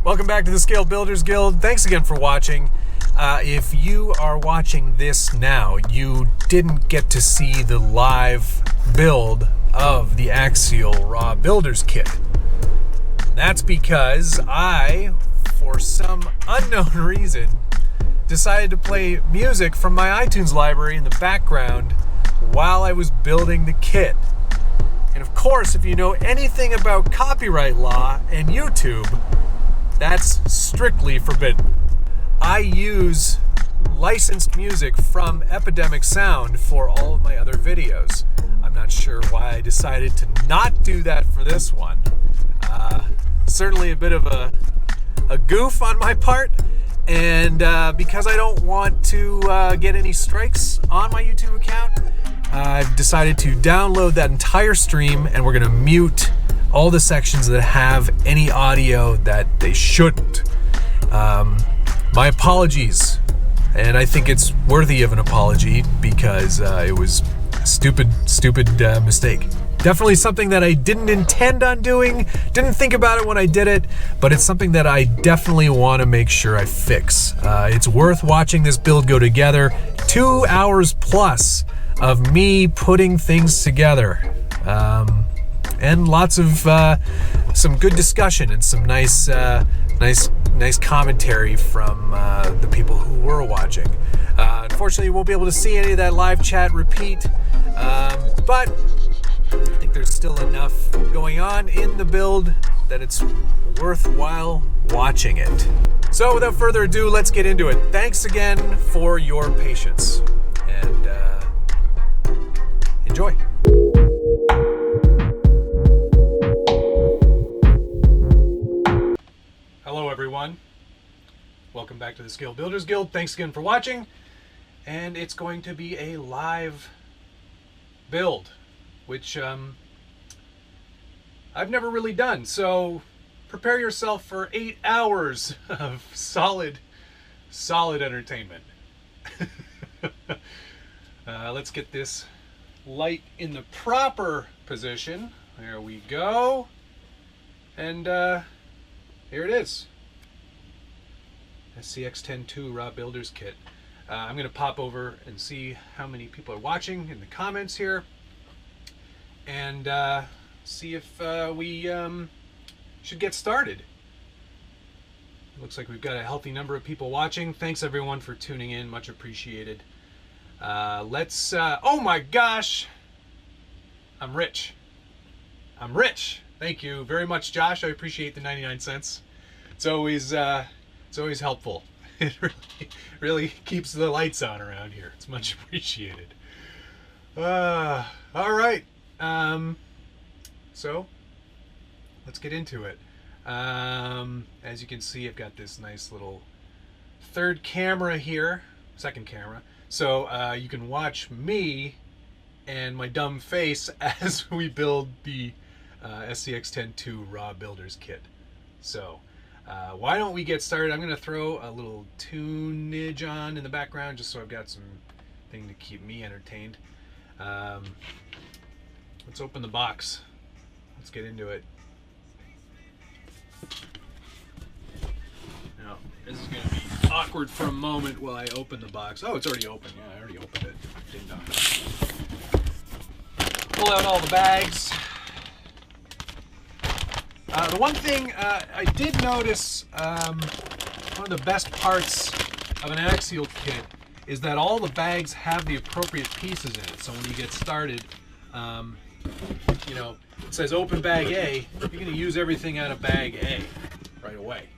Welcome back to the Scale Builders Guild. Thanks again for watching. If you are watching this now, you didn't get to see the live build of the Axial Raw Builders Kit. That's because I, for some unknown reason, decided to play music from my iTunes library in the background while I was building the kit. And of course, if you know anything about copyright law and YouTube, that's strictly forbidden. I use licensed music from Epidemic Sound for all of my other videos. I'm not sure why I decided to not do that for this one. Certainly a bit of a goof on my part, and because I don't want to get any strikes on my YouTube account, I've decided to download that entire stream, and we're gonna mute all the sections that have any audio that they shouldn't. My apologies, and I think it's worthy of an apology because it was a stupid mistake. Definitely something that I didn't intend on doing, didn't think about it when I did it, but it's something that I definitely want to make sure I fix. It's worth watching this build go together. 2 hours plus of me putting things together. And lots of some good discussion and some nice commentary from the people who were watching. Unfortunately, you won't be able to see any of that live chat repeat, but I think there's still enough going on in the build that it's worthwhile watching it. So without further ado, let's get into it. Thanks again for your patience, and enjoy. Hello everyone, welcome back to the Scale Builders Guild. Thanks again for watching, and it's going to be a live build, which I've never really done, so prepare yourself for 8 hours of solid entertainment. Let's get this light in the proper position. There we go, and here it is. SCX10II Raw Builders Kit. I'm going to pop over and see how many people are watching in the comments here, and see if we should get started. Looks like we've got a healthy number of people watching. Thanks everyone for tuning in, much appreciated. Let's oh my gosh, I'm rich. Thank you very much, Josh. I appreciate the 99 cents. It's always helpful. It really keeps the lights on around here. It's much appreciated. All right. So let's get into it. As you can see, I've got this nice little second camera. So you can watch me and my dumb face as we build the SCX10II Raw Builders Kit. So why don't we get started? I'm going to throw a little tunage on in the background just so I've got something to keep me entertained. Let's open the box. Let's get into it. Now, this is going to be awkward for a moment while I open the box. Oh, it's already open. Yeah, I already opened it. Didn't know. Pull out all the bags. The one thing I did notice, one of the best parts of an Axial kit is that all the bags have the appropriate pieces in it. So when you get started, you know, it says open bag A, you're going to use everything out of bag A right away.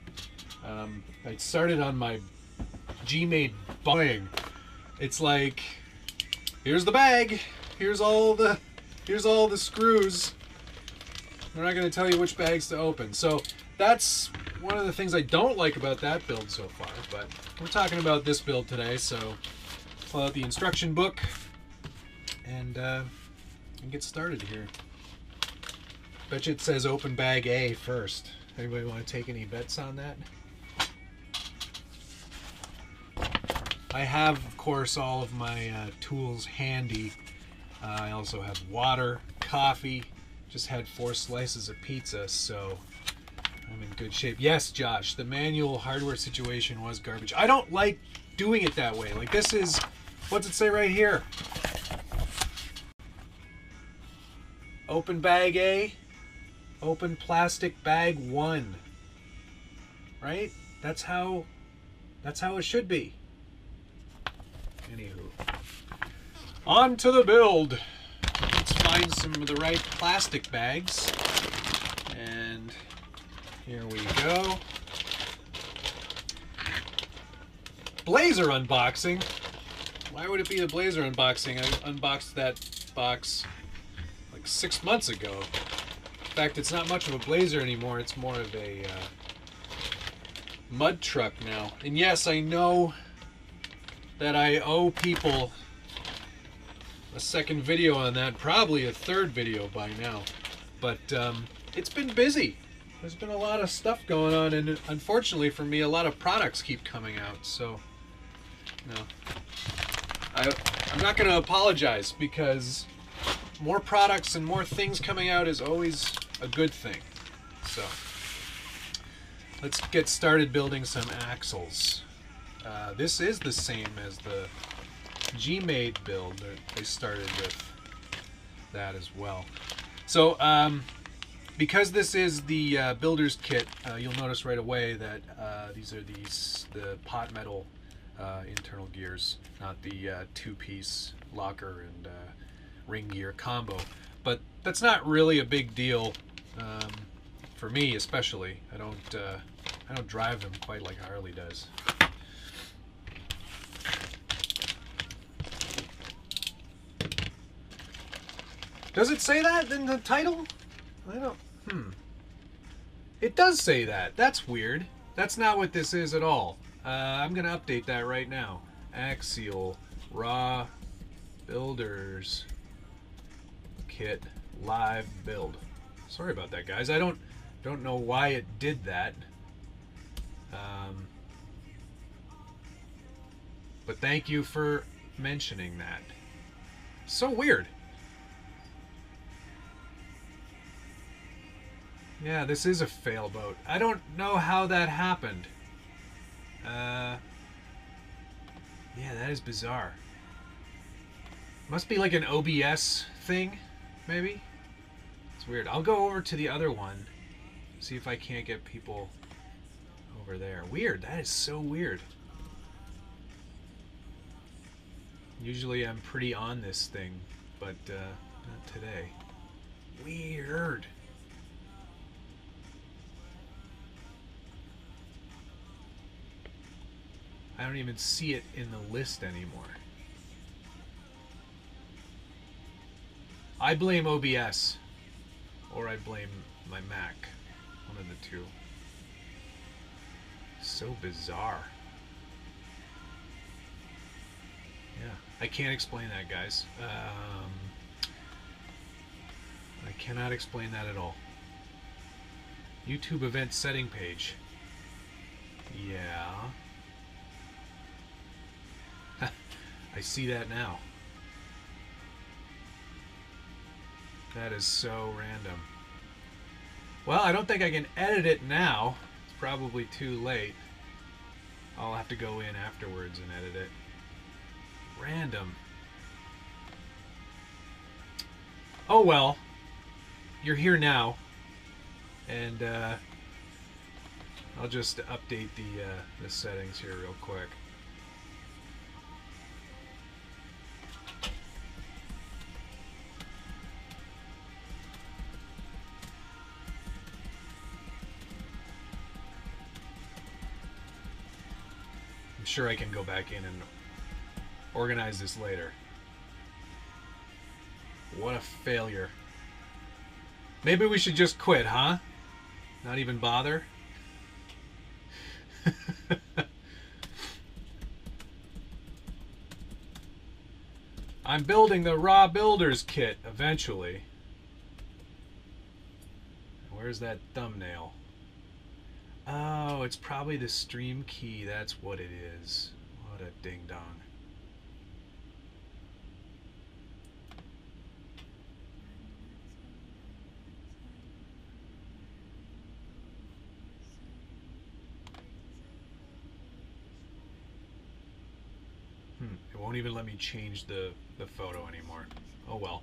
I started on my G-made buying. It's like, here's the bag, here's all the screws. They're not going to tell you which bags to open. So that's one of the things I don't like about that build so far. But we're talking about this build today, so pull out the instruction book and get started here. Bet you it says open bag A first. Anybody want to take any bets on that? I have, of course, all of my tools handy. I also have water, coffee. Just had 4 slices of pizza, so I'm in good shape. Yes, Josh, the manual hardware situation was garbage. I don't like doing it that way. Like, this is, what's it say right here? Open bag A, open plastic bag 1. Right? That's how it should be. Anywho. On to the build. Let's find some of the right plastic bags. And here we go. Blazer unboxing. Why would it be a Blazer unboxing? I unboxed that box like 6 months ago. In fact, it's not much of a Blazer anymore. It's more of a mud truck now. And yes, I know that I owe people a second video on that, probably a third video by now. But it's been busy. There's been a lot of stuff going on, and unfortunately for me, a lot of products keep coming out. So, no, I'm not going to apologize, because more products and more things coming out is always a good thing. So, let's get started building some axles. This is the same as the G-Made build. They started with that as well. So, because this is the builder's kit, you'll notice right away that these are the pot metal internal gears, not the two-piece locker and ring gear combo. But that's not really a big deal for me, especially. I don't drive them quite like Harley does. Does it say that in the title? I don't. It does say that. That's weird. That's not what this is at all. I'm gonna update that right now. Axial raw builders kit live build. Sorry about that, guys. I don't know why it did that. But thank you for mentioning that. So weird. Yeah, this is a fail boat. I don't know how that happened. Yeah, that is bizarre. Must be like an OBS thing, maybe? It's weird. I'll go over to the other one, see if I can't get people over there. Weird. That is so weird. Usually I'm pretty on this thing, but not today. Weird. I don't even see it in the list anymore. I blame OBS, or I blame my Mac. One of the two. So bizarre. Yeah, I can't explain that, guys. I cannot explain that at all. YouTube event setting page. Yeah. I see that now. That is so random. Well, I don't think I can edit it now. It's probably too late. I'll have to go in afterwards and edit it. Random. Oh well. You're here now. And I'll just update the settings here real quick. I'm sure I can go back in and organize this later. What a failure. Maybe we should just quit, huh? Not even bother? I'm building the raw builder's kit eventually. Where's that thumbnail? Oh, it's probably the stream key. That's what it is. What a ding dong. won't even let me change the photo anymore. Oh well.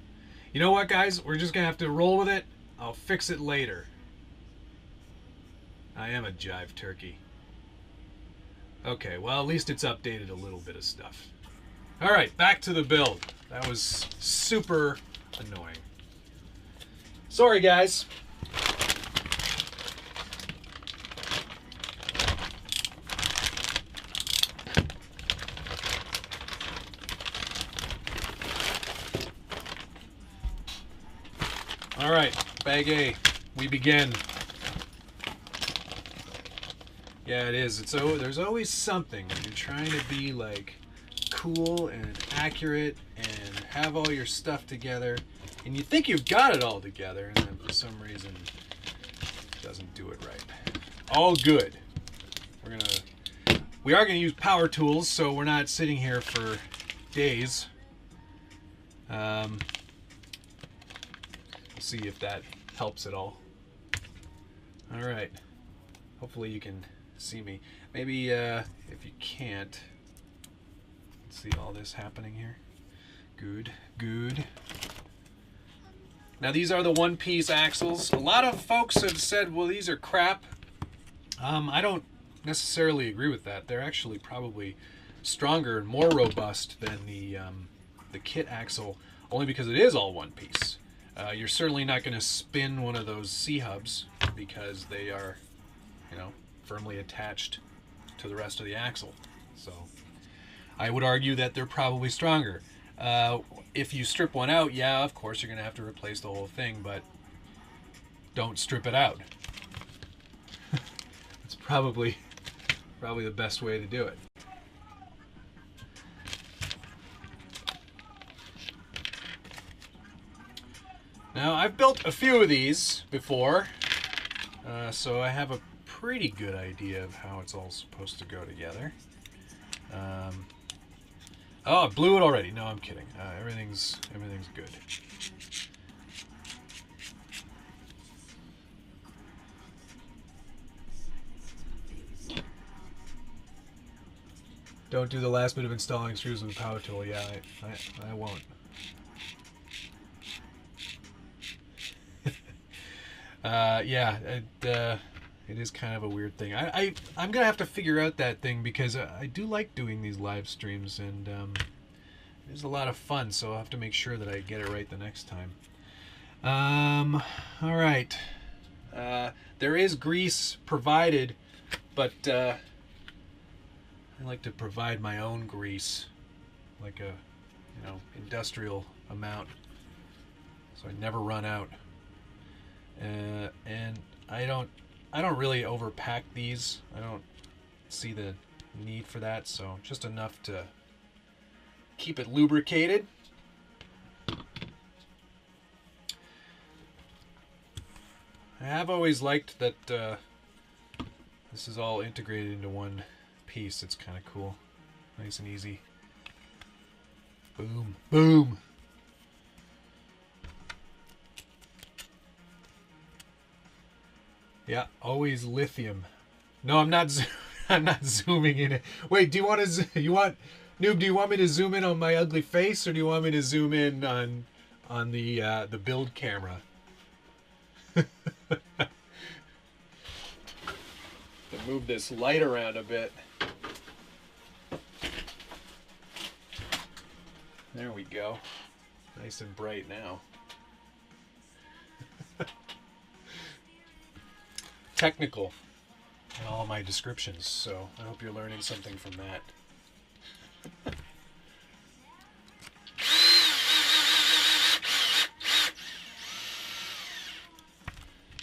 You know what, guys? We're just gonna have to roll with it. I'll fix it later. I am a jive turkey. Okay, well, at least it's updated a little bit of stuff. All right, back to the build. That was super annoying. Sorry, guys. All right, bag A, we begin. Yeah, it is. There's always something when you're trying to be like cool and accurate and have all your stuff together, and you think you've got it all together, and then for some reason it doesn't do it right. All good. We are gonna use power tools, so we're not sitting here for days. We'll see if that helps at all. All right. Hopefully you can see me. Maybe if you can't, see all this happening here. Good, good. Now these are the one-piece axles. A lot of folks have said, well, these are crap. I don't necessarily agree with that. They're actually probably stronger and more robust than the kit axle, only because it is all one piece. You're certainly not going to spin one of those C-hubs because they are, you know, firmly attached to the rest of the axle. So I would argue that they're probably stronger. If you strip one out, yeah, of course you're going to have to replace the whole thing, but don't strip it out. It's probably the best way to do it. Now, I've built a few of these before, so I have a pretty good idea of how it's all supposed to go together. Oh, I blew it already. No, I'm kidding. Everything's good. Don't do the last bit of installing screws with a power tool. Yeah, I won't. Yeah, it is kind of a weird thing. I'm gonna have to figure out that thing because I do like doing these live streams, and it is a lot of fun. So I'll have to make sure that I get it right the next time. All right. There is grease provided, but I like to provide my own grease, like a industrial amount, so I never run out. And I don't really overpack these. I don't see the need for that, so just enough to keep it lubricated. I have always liked that this is all integrated into one piece. It's kind of cool. Nice and easy. Boom, boom. Yeah, always lithium. No, I'm not. I'm not zooming in it. Wait, do you want to? Noob? Do you want me to zoom in on my ugly face, or do you want me to zoom in on the build camera? To move this light around a bit. There we go. Nice and bright now. Technical in all my descriptions, so I hope you're learning something from that.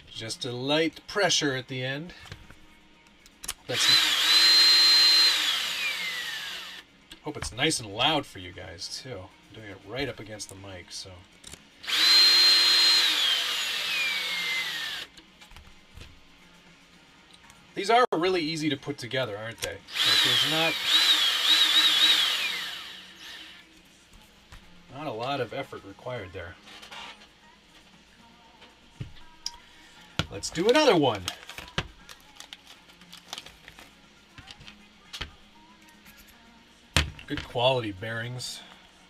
Just a light pressure at the end. Hope it's nice and loud for you guys too. I'm doing it right up against the mic, so. These are really easy to put together, aren't they? Like, there's not a lot of effort required there. Let's do another one. Good quality bearings.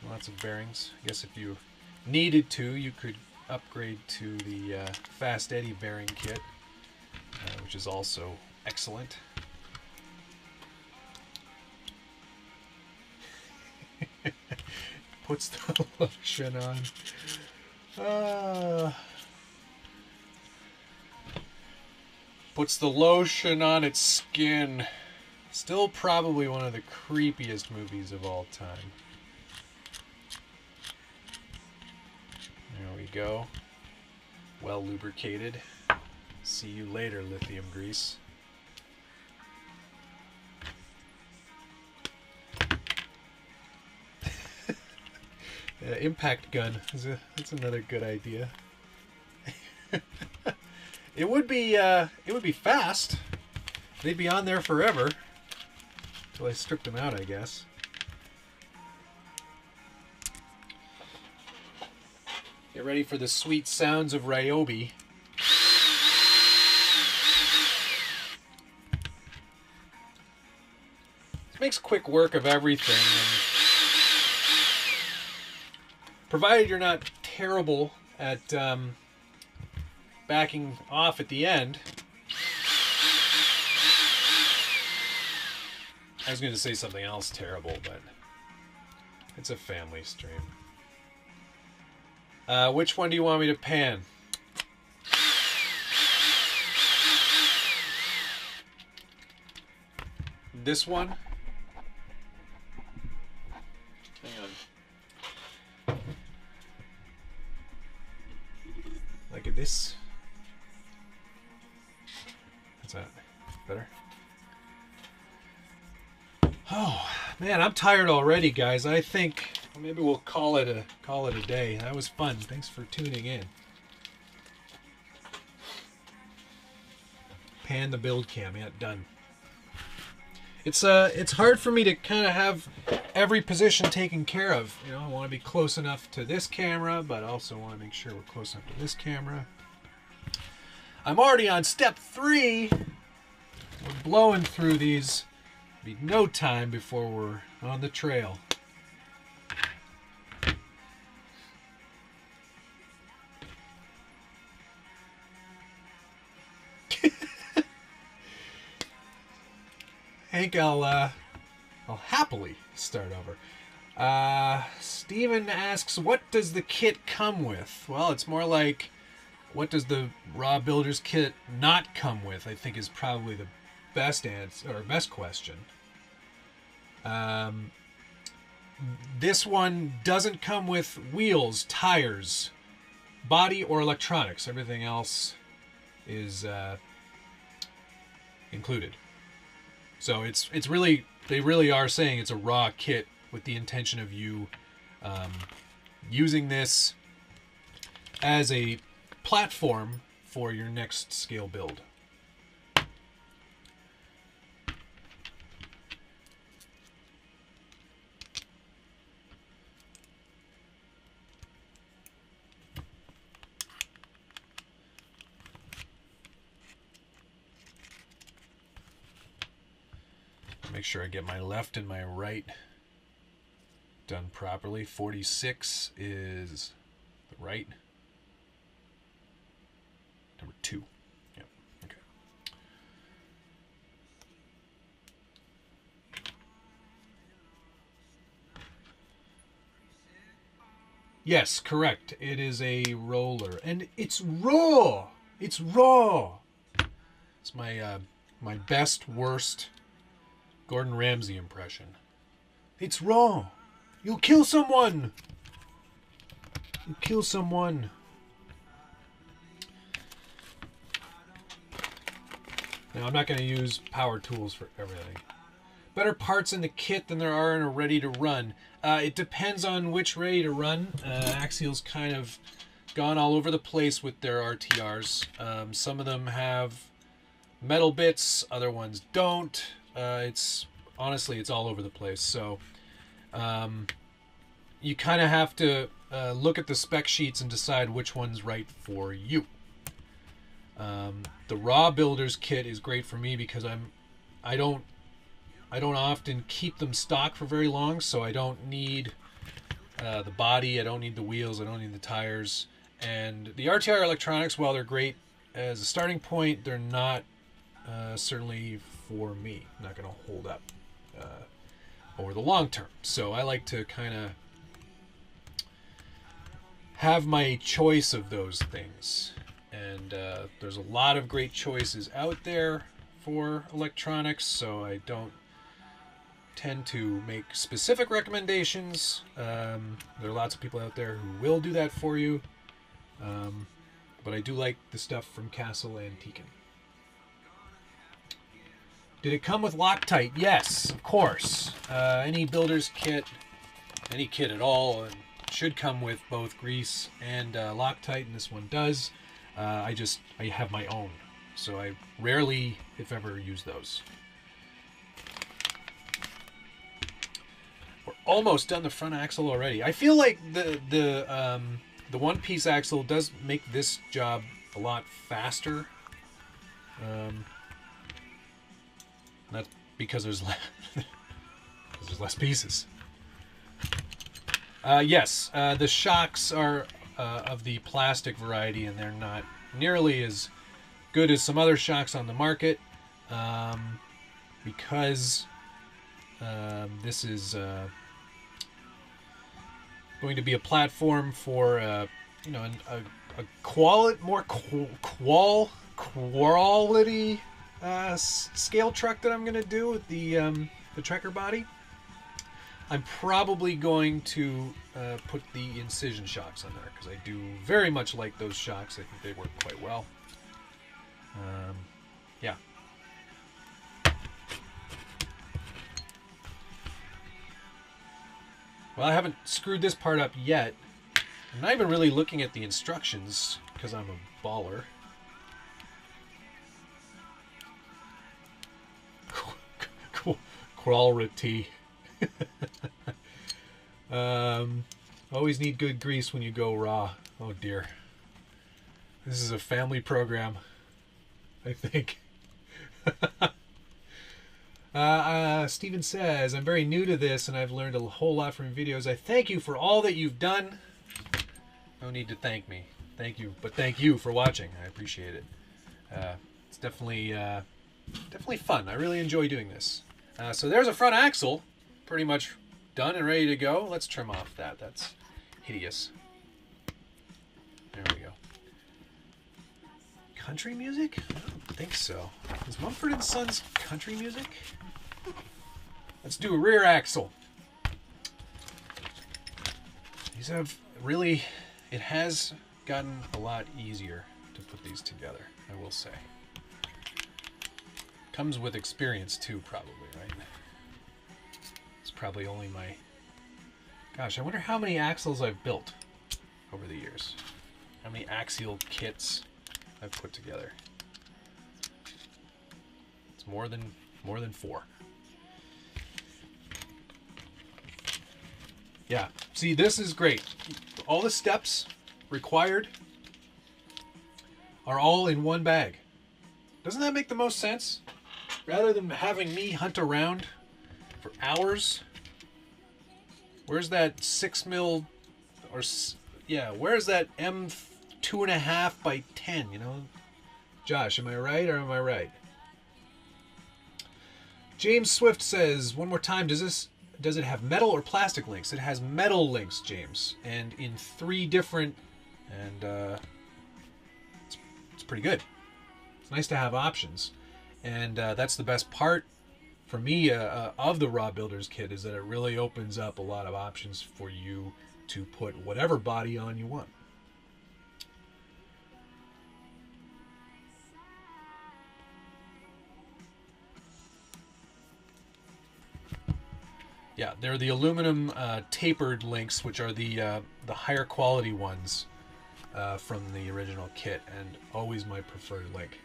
Lots of bearings. I guess if you needed to, you could upgrade to the Fast Eddy bearing kit, which is also excellent. Puts the lotion on. Puts the lotion on its skin. Still probably one of the creepiest movies of all time. There we go. Well lubricated. See you later, lithium grease. Impact gun. That's another good idea. It would be fast. They'd be on there forever. Until I stripped them out, I guess. Get ready for the sweet sounds of Ryobi. This makes quick work of everything. And provided you're not terrible at backing off at the end. I was going to say something else terrible, but it's a family stream. Which one do you want me to pan? This one? Hang on. Like this? What's that? Better? Oh man, I'm tired already, guys. I think maybe we'll call it a day. That was fun. Thanks for tuning in. Pan the build cam. Yeah, done. It's hard for me to kind of have every position taken care of. You know, I want to be close enough to this camera, but I also want to make sure we're close enough to this camera. I'm already on step 3. We're blowing through these. Be no time before we're on the trail. Hank, I'll happily start over. Steven asks, what does the kit come with? Well, it's more like, what does the Raw Builders kit not come with? I think is probably the best answer, or best question. This one doesn't come with wheels, tires, body, or electronics. Everything else is included. So it's really, they really are saying it's a raw kit with the intention of you using this as a platform for your next scale build. Make sure I get my left and my right done properly. 46 is the right. Number 2. Yep. Okay. Yes, correct. It is a roller, and it's raw. It's raw. It's my my best worst Gordon Ramsay impression. It's raw. You'll kill someone. You'll kill someone. Now, I'm not going to use power tools for everything. Better parts in the kit than there are in a ready to run. It depends on which ready to run. Axial's kind of gone all over the place with their RTRs. Some of them have metal bits, other ones don't. It's honestly, it's all over the place. So you kind of have to look at the spec sheets and decide which one's right for you. The Raw Builders kit is great for me because I I don't often keep them stock for very long, so I don't need the body, I don't need the wheels, I don't need the tires. And the RTR electronics, while they're great as a starting point, they're not certainly for me. Not going to hold up over the long term. So I like to kind of have my choice of those things. And there's a lot of great choices out there for electronics, so I don't tend to make specific recommendations. There are lots of people out there who will do that for you. But I do like the stuff from Castle and Tekin. Did it come with Loctite? Yes, of course. Any builder's kit, any kit at all, should come with both grease and Loctite, and this one does. I have my own, so I rarely, if ever, use those. We're almost done the front axle already. I feel like the one-piece axle does make this job a lot faster. That's because there's less pieces. Yes, the shocks are of the plastic variety, and they're not nearly as good as some other shocks on the market, because this is going to be a platform for a quality scale truck that I'm going to do with the Trekker body. I'm probably going to put the incision shocks on there because I do very much like those shocks. I think they work quite well. Yeah. Well, I haven't screwed this part up yet. I'm not even really looking at the instructions because I'm a baller. Quality. Always need good grease when you go raw. Oh dear. This is a family program, I think. Steven says, I'm very new to this and I've learned a whole lot from videos. I thank you for all that you've done. No need to thank me. Thank you. But thank you for watching. I appreciate it. It's definitely fun. I really enjoy doing this. So there's a front axle. Pretty much done and ready to go. Let's trim off that. That's hideous. There we go. Country music? I don't think so. Is Mumford & Sons country music? Let's do a rear axle. These have really, it has gotten a lot easier to put these together, I will say. Comes with experience too, probably, right? It's probably only my... Gosh, I wonder how many axles I've built over the years. How many axial kits I've put together. It's more than 4. Yeah, see, this is great. All the steps required are all in one bag. Doesn't that make the most sense? Rather than having me hunt around for hours. Where's that 6mm or yeah? Where's that M2.5 by 10? You know, Josh, am I right or am I right? James Swift says, one more time, does it have metal or plastic links? It has metal links, James, and in 3 different, and it's pretty good. It's nice to have options, and that's the best part for me of the Raw Builders kit, is that it really opens up a lot of options for you to put whatever body on you want. Yeah, they're the aluminum tapered links, which are the higher quality ones from the original kit, and always my preferred link.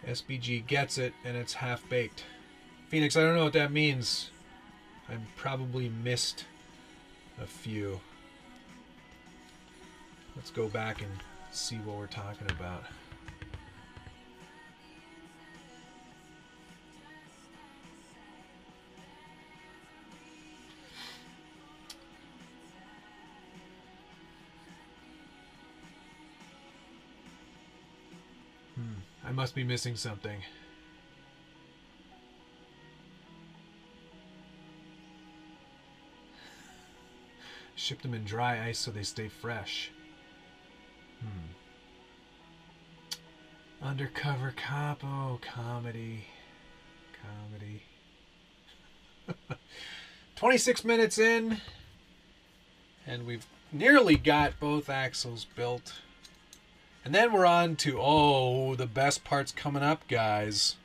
SBG gets it, and it's half-baked. Phoenix, I don't know what that means. I probably missed a few. Let's go back and see what we're talking about. I must be missing something. Ship them in dry ice so they stay fresh. Undercover cop. Oh, comedy. Comedy. 26 minutes in, and we've nearly got both axles built. And then we're on to, oh, the best part's coming up, guys.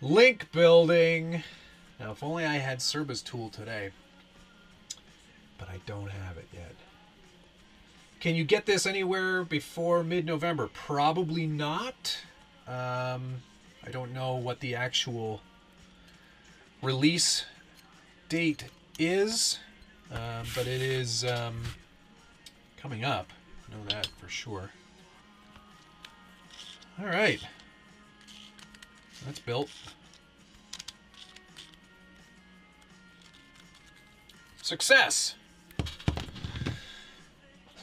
Link building. Now, if only I had Serba's tool today. But I don't have it yet. Can you get this anywhere before mid-November? Probably not. I don't know what the actual release date is, but it is coming up. I know that for sure. All right. That's built. Success!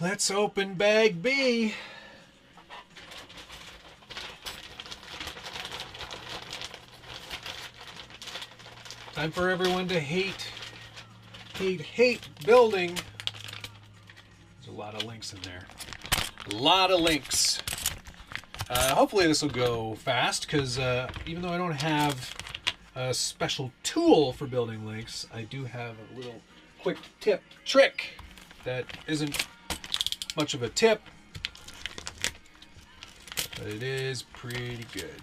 Let's open bag B. Time for everyone to hate building. There's a lot of links in there. A lot of links. Hopefully this will go fast, because even though I don't have a special tool for building links, I do have a little quick tip trick that isn't much of a tip, but it is pretty good.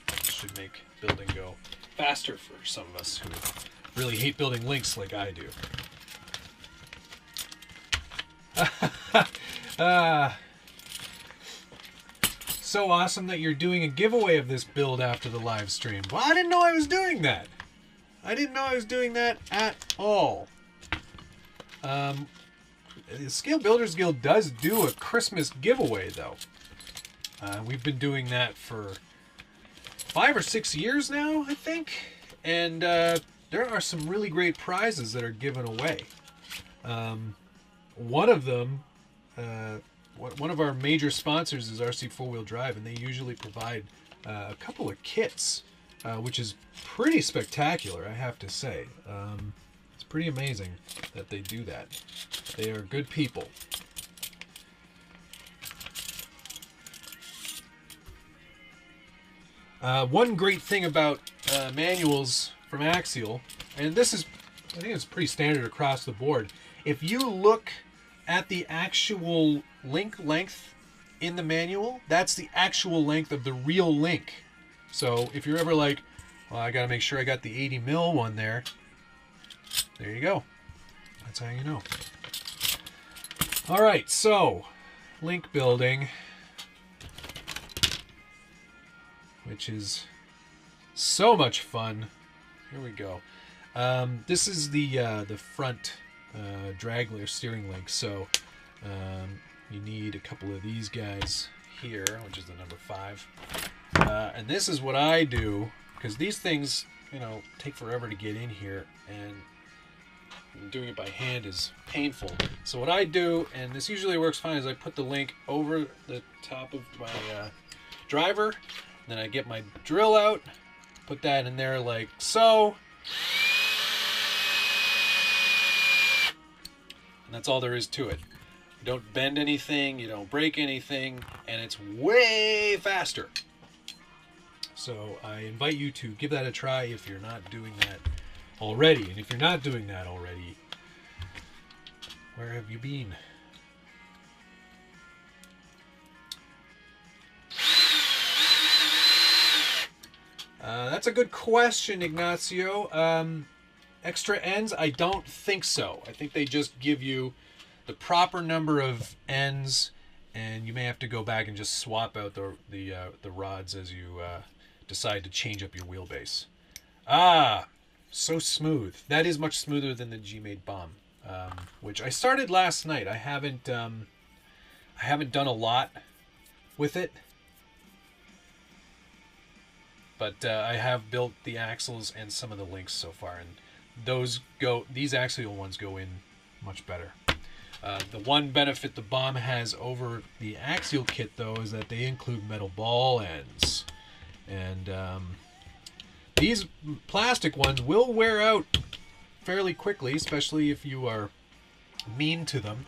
It should make building go faster for some of us who really hate building links like I do. So awesome that you're doing a giveaway of this build after the live stream. Well, I didn't know I was doing that. I didn't know I was doing that at all. The Scale Builders Guild does do a Christmas giveaway, though. We've been doing that for 5 or 6 years now, I think. And there are some really great prizes that are given away. One of them, one of our major sponsors is RC 4-Wheel Drive, and they usually provide a couple of kits, which is pretty spectacular, I have to say. It's pretty amazing that they do that. They are good people. One great thing about manuals from Axial, and this is, I think it's pretty standard across the board. If you look at the actual link length in the manual, that's the actual length of the real link. So if you're ever like, well, I got to make sure I got the 80 mil one there, there you go. That's how you know. All right, so link building, which is so much fun. Here we go. This is the front drag or steering link. So you need a couple of these guys here, which is the number 5. And this is what I do, because these things, you know, take forever to get in here, and doing it by hand is painful. So what I do, and this usually works fine, is I put the link over the top of my driver, then I get my drill out, put that in there like so, and that's all there is to it. You don't bend anything, you don't break anything, and it's way faster. So I invite you to give that a try if you're not doing that already. And if you're not doing that already, where have you been? That's a good question, Ignacio. Extra ends? I don't think so. I think they just give you the proper number of ends, and you may have to go back and just swap out the rods as you decide to change up your wheelbase. Ah, so smooth. That is much smoother than the G-Made Bomb, which I started last night. I haven't done a lot with it, but I have built the axles and some of the links so far, and these Axial ones go in much better. The one benefit the bomb has over the Axial kit, though, is that they include metal ball ends. And these plastic ones will wear out fairly quickly, especially if you are mean to them.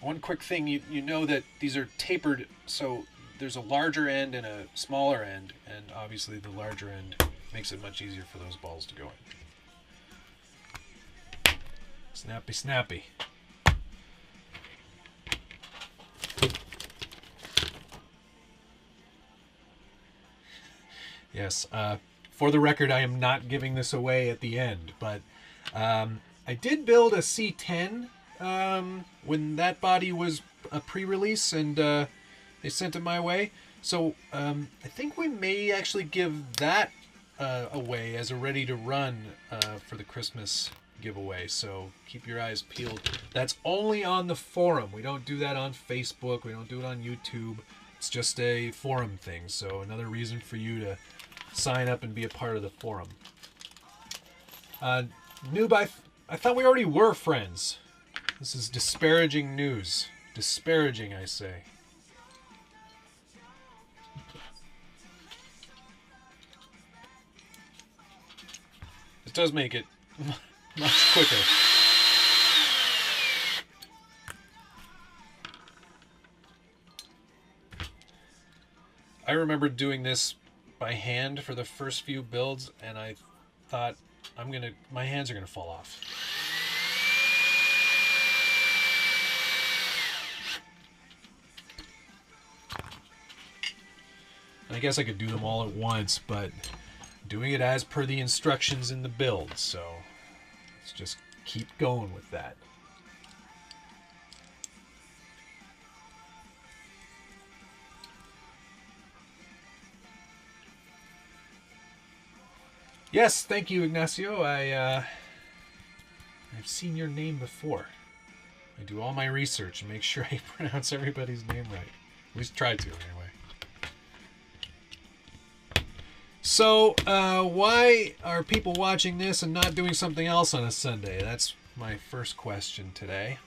One quick thing, you know that these are tapered, so there's a larger end and a smaller end, and obviously the larger end makes it much easier for those balls to go in. Snappy, snappy. Yes, for the record, I am not giving this away at the end, but I did build a C10 when that body was a pre-release, and they sent it my way. So I think we may actually give that away as a ready-to-run for the Christmas giveaway. So keep your eyes peeled. That's only on the forum. We don't do that on Facebook. We don't do it on YouTube. It's just a forum thing. So another reason for you to sign up and be a part of the forum. Noob, I thought we already were friends. This is disparaging news. Disparaging, I say. This does make it much quicker. I remember doing this by hand for the first few builds, and I thought, my hands are gonna fall off. And I guess I could do them all at once, but doing it as per the instructions in the build, so let's just keep going with that. Yes, thank you, Ignacio. I've seen your name before. I do all my research and make sure I pronounce everybody's name right. At least try to, anyway. So, why are people watching this and not doing something else on a Sunday? That's my first question today.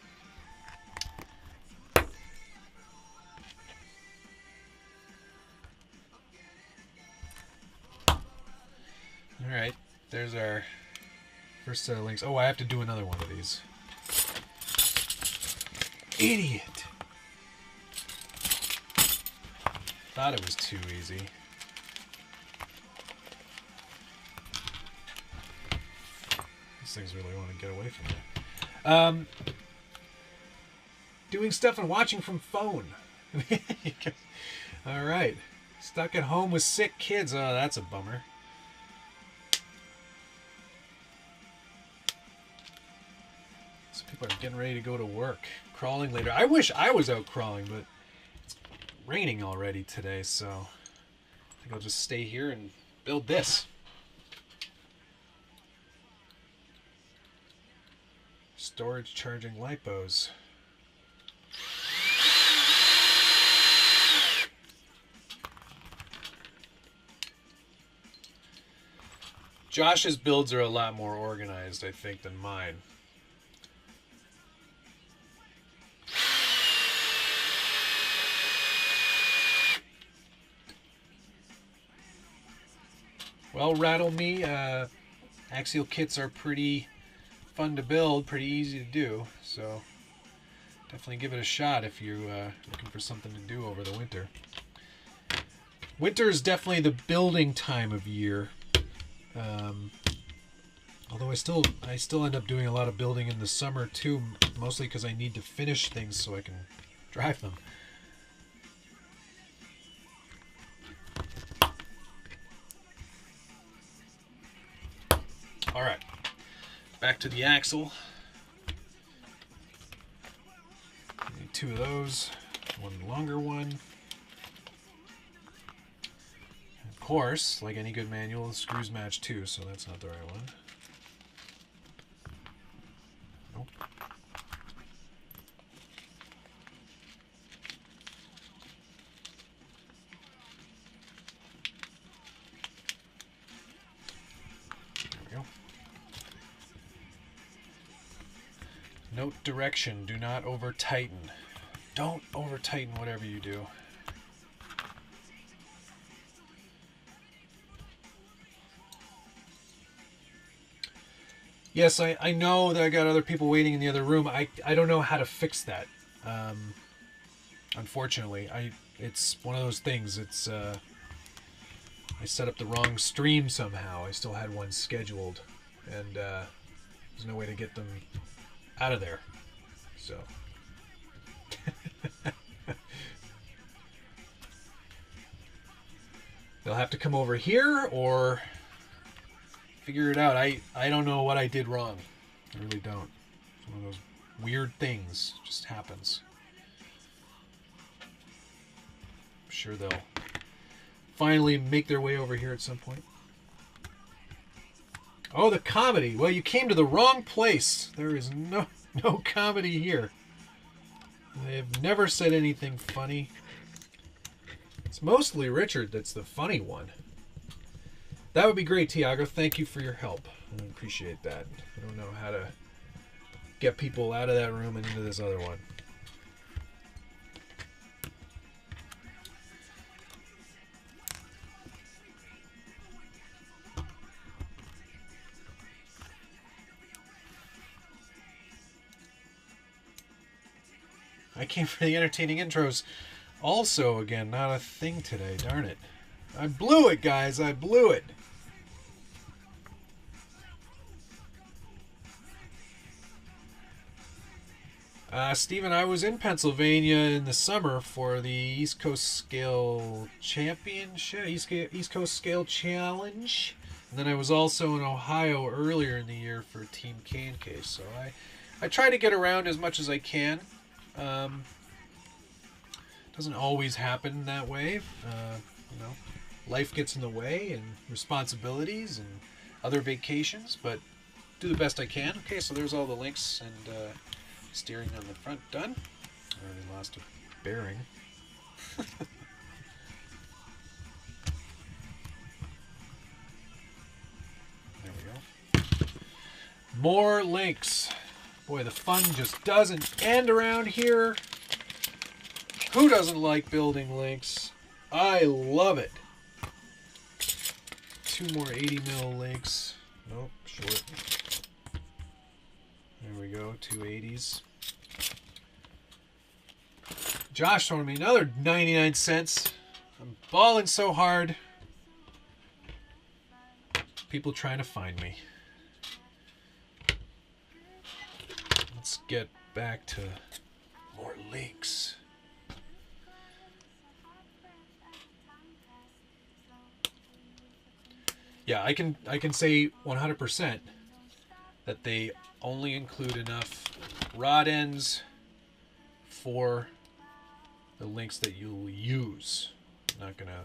Alright, there's our first set of links. Oh, I have to do another one of these. Idiot! Thought it was too easy. These things really want to get away from me. Doing stuff and watching from phone. Alright. Stuck at home with sick kids. Oh, that's a bummer. So people are getting ready to go to work. Crawling later. I wish I was out crawling, but it's raining already today, so I think I'll just stay here and build this. Storage charging lipos. Josh's builds are a lot more organized, I think, than mine. Well, Rattle Me, Axial kits are pretty fun to build, pretty easy to do, so definitely give it a shot if you're looking for something to do over the winter. Winter is definitely the building time of year, although I still end up doing a lot of building in the summer too, mostly because I need to finish things so I can drive them. All right, back to the axle. Need two of those, one longer one. Of course, like any good manual, the screws match too, so that's not the right one. Nope. Note direction, do not over tighten. Don't over tighten whatever you do. Yes, I know that I got other people waiting in the other room. I don't know how to fix that. Unfortunately, it's one of those things. It's I set up the wrong stream somehow. I still had one scheduled, and there's no way to get them out of there. So they'll have to come over here or figure it out. I don't know what I did wrong. I really don't. It's one of those weird things. Just happens. I'm sure they'll finally make their way over here at some point. Oh, the comedy. Well, you came to the wrong place. There is no comedy here. They've never said anything funny. It's mostly Richard that's the funny one. That would be great, Tiago. Thank you for your help. I appreciate that. I don't know how to get people out of that room and into this other one. I came for the entertaining intros. Also, again, not a thing today. Darn it. I blew it, guys. I blew it. Steven, I was in Pennsylvania in the summer for the East Coast Scale Championship, East Coast Scale Challenge. And then I was also in Ohio earlier in the year for Team K&K. So I try to get around as much as I can. Doesn't always happen that way. You know, life gets in the way and responsibilities and other vacations, but do the best I can. Okay, so there's all the links and steering on the front done. I already lost a bearing. There we go. More links. Boy, the fun just doesn't end around here. Who doesn't like building links? I love it. 2 more 80mm links. Nope, short. There we go, 2 80s. Josh throwing me another 99 cents. I'm balling so hard. People trying to find me. Let's get back to more links. Yeah, I can say 100% that they only include enough rod ends for the links that you'll use. I'm not gonna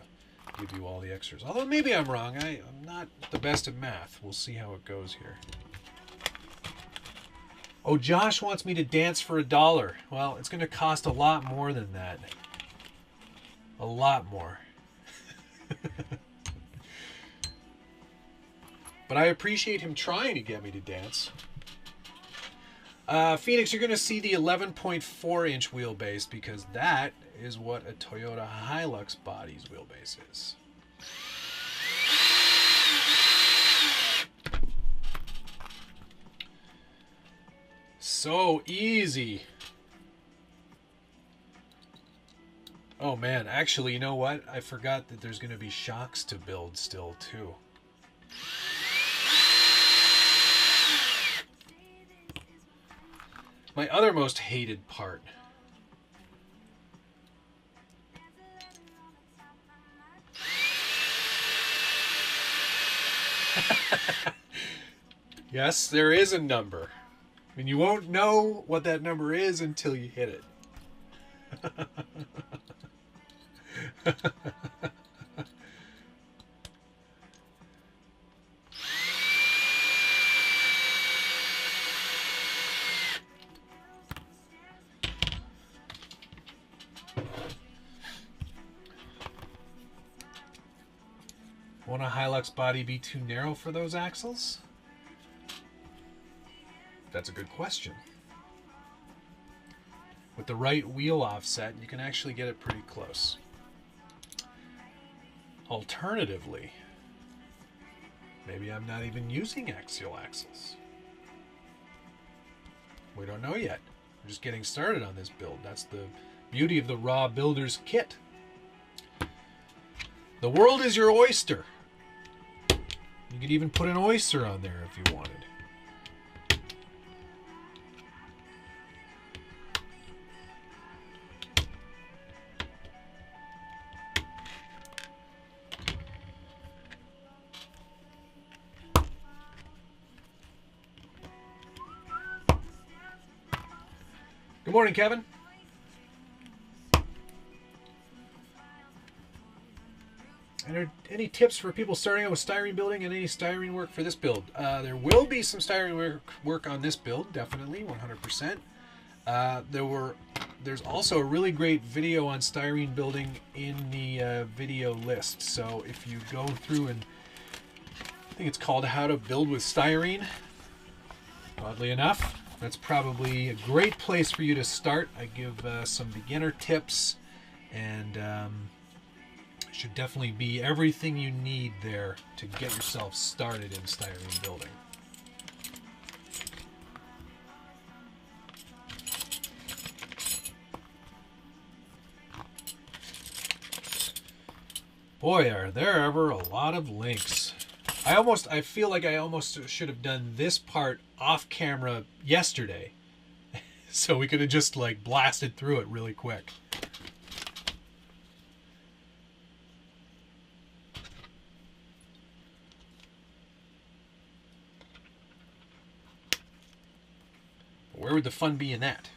give you all the extras. Although maybe I'm wrong. I'm not the best at math. We'll see how it goes here. Oh, Josh wants me to dance for $1. Well, it's gonna cost a lot more than that. A lot more. But I appreciate him trying to get me to dance. Phoenix, you're going to see the 11.4-inch wheelbase because that is what a Toyota Hilux body's wheelbase is. So easy. Oh man, actually, you know what? I forgot that there's going to be shocks to build still too. My other most hated part. Yes, there is a number. I mean, you won't know what that number is until you hit it. Won't a Hilux body be too narrow for those axles? That's a good question. with the right wheel offset, you can actually get it pretty close. Alternatively, maybe I'm not even using axial axles. We don't know yet. We're just getting started on this build. That's the beauty of the raw builder's kit. The world is your oyster. You could even put an oyster on there if you wanted. Good morning, Kevin. And any tips for people starting out with styrene building and any styrene work for this build? There will be some styrene work on this build, definitely, 100%. There's also a really great video on styrene building in the video list. So if you go through and I think it's called How to Build with Styrene, oddly enough, that's probably a great place for you to start. I give some beginner tips, and should definitely be everything you need there to get yourself started in styrene building. Boy, are there ever a lot of links. I feel like I almost should have done this part off camera yesterday so we could have just like blasted through it really quick. Where would the fun be in that?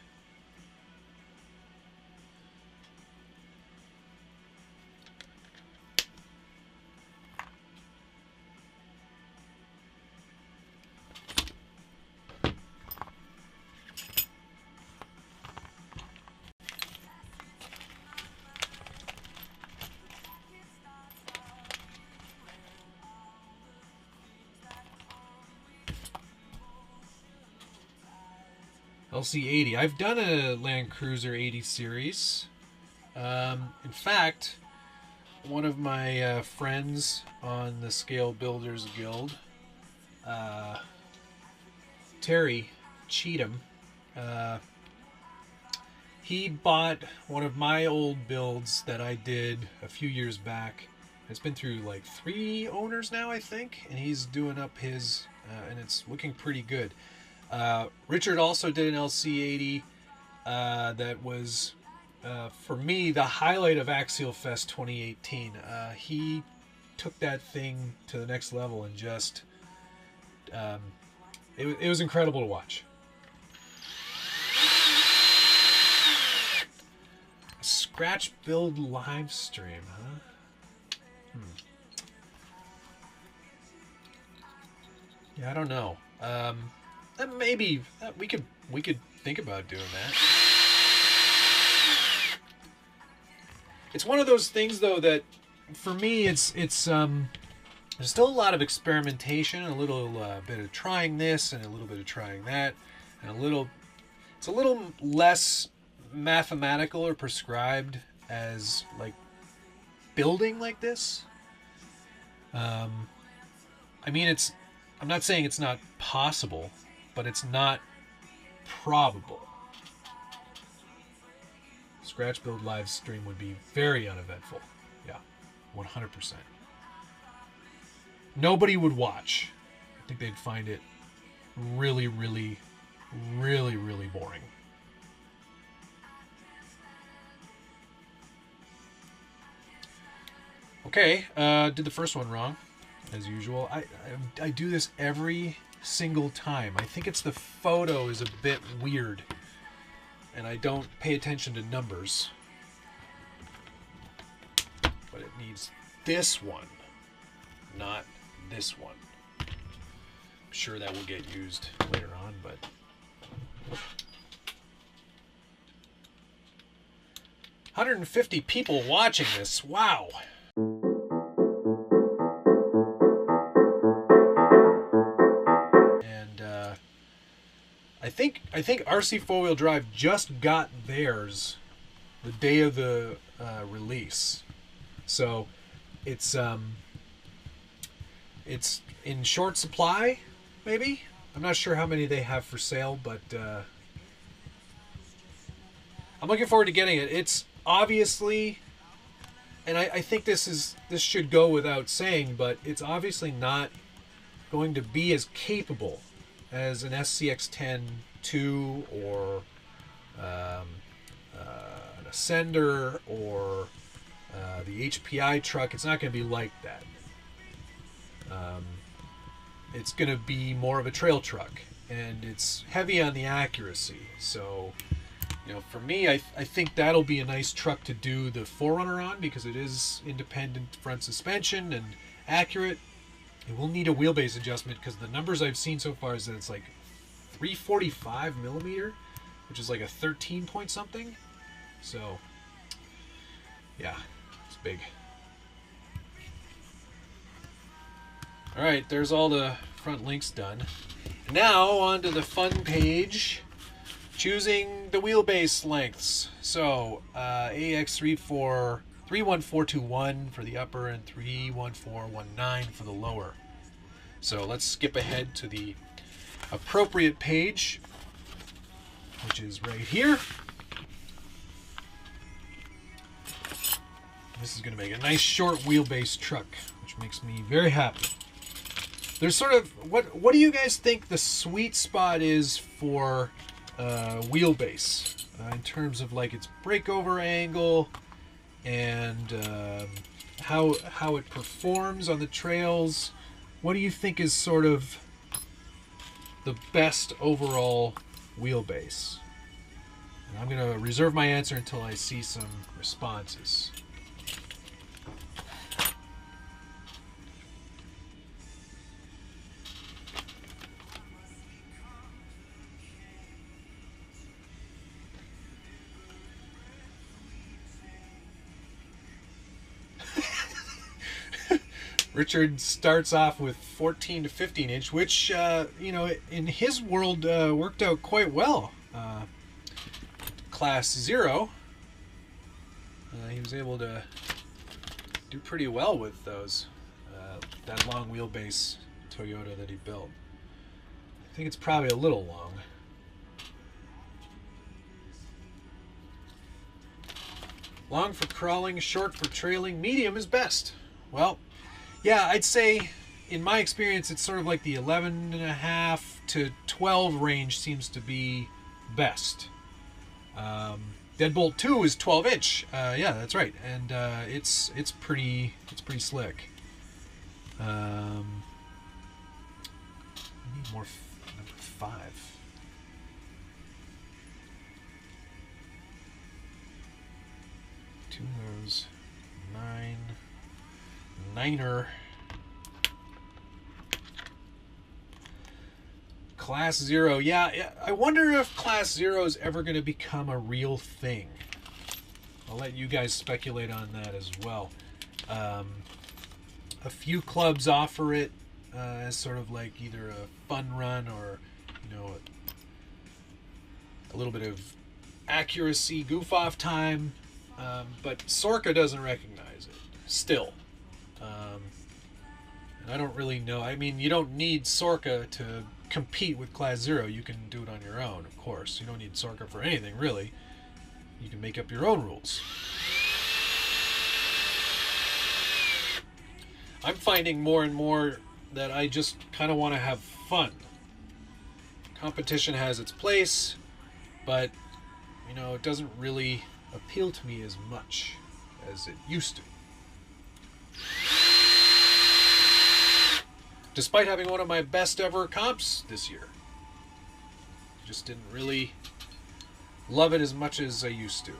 LC80. I've done a Land Cruiser 80 series. In fact, one of my friends on the Scale Builders Guild, Terry Cheatham, he bought one of my old builds that I did a few years back. It's been through like 3 owners now, I think, and he's doing up his, and it's looking pretty good. Richard also did an LC80 that was, for me, the highlight of Axial Fest 2018. He took that thing to the next level and just, it was incredible to watch. A scratch build live stream, huh? Yeah, I don't know. Maybe we could think about doing that. It's one of those things, though, that for me it's there's still a lot of experimentation, a little bit of trying this and a little bit of trying that, and it's a little less mathematical or prescribed as like building like this. I mean, I'm not saying it's not possible, but it's not probable. Scratch build live stream would be very uneventful. Yeah, 100%. Nobody would watch. I think they'd find it really, really, really, really boring. Okay, did the first one wrong, as usual. I do this every single time. I think it's the photo is a bit weird, and I don't pay attention to numbers. But it needs this one, not this one. I'm sure that will get used later on, but... $150 people watching this. Wow. think RC Four Wheel Drive just got theirs the day of the release, so it's in short supply. Maybe, I'm not sure how many they have for sale, but I'm looking forward to getting it. It's obviously, and I think this should go without saying, but it's obviously not going to be as capable as an SCX10II or an Ascender or the HPI truck. It's not going to be like that. It's going to be more of a trail truck, and it's heavy on the accuracy. So, you know, for me, I think that'll be a nice truck to do the 4Runner on, because it is independent front suspension and accurate. It will need a wheelbase adjustment, because the numbers I've seen so far is that it's like 345 millimeter, which is like a 13 point something. So, yeah, it's big. All right, there's all the front links done. Now on to the fun page, choosing the wheelbase lengths. So AX31421 for the upper and 31419 for the lower. So let's skip ahead to the appropriate page, which is right here. This is going to make a nice short wheelbase truck, which makes me very happy. There's sort of, what do you guys think the sweet spot is for wheelbase in terms of like its breakover angle and how it performs on the trails? What do you think is sort of the best overall wheelbase? And I'm going to reserve my answer until I see some responses. Richard starts off with 14 to 15 inch, which, you know, in his world worked out quite well. Class 0, he was able to do pretty well with those, that long wheelbase Toyota that he built. I think it's probably a little long. Long for crawling, short for trailing, medium is best. Well, yeah, I'd say, in my experience, it's sort of like the 11.5 to 12 range seems to be best. Deadbolt 2 is 12 inch. Yeah, that's right, and it's pretty slick. We need more number 5. Two of those. 9er. Class 0. Yeah, I wonder if Class 0 is ever going to become a real thing. I'll let you guys speculate on that as well. A few clubs offer it as sort of like either a fun run or, you know, a little bit of accuracy, goof off time, but Sorca doesn't recognize it still. And I don't really know. I mean, you don't need Sorca to compete with Class 0. You can do it on your own, of course. You don't need Sorca for anything, really. You can make up your own rules. I'm finding more and more that I just kind of want to have fun. Competition has its place, but, you know, it doesn't really appeal to me as much as it used to. Despite having one of my best ever comps this year. Just didn't really love it as much as I used to.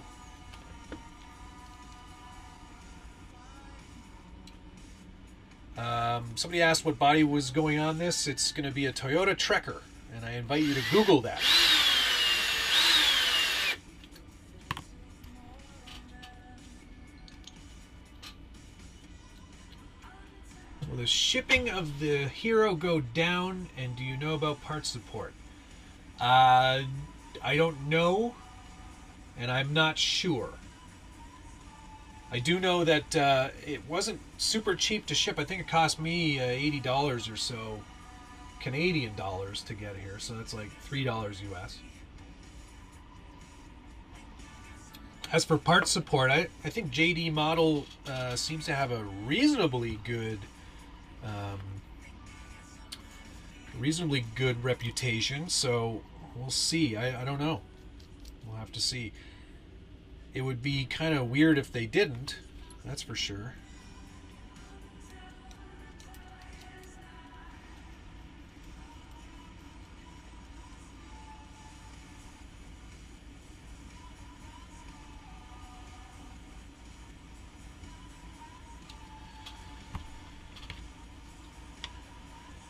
Somebody asked what body was going on this. It's going to be a Toyota Trekker, and I invite you to Google that. Will the shipping of the Hero go down, and do you know about part support? I don't know, and I'm not sure. I do know that it wasn't super cheap to ship. I think it cost me $80 or so Canadian dollars to get here, so that's like $3 US. As for parts support, I think JD Model seems to have a reasonably good reputation, so we'll see. I don't know. We'll have to see. It would be kind of weird if they didn't, that's for sure.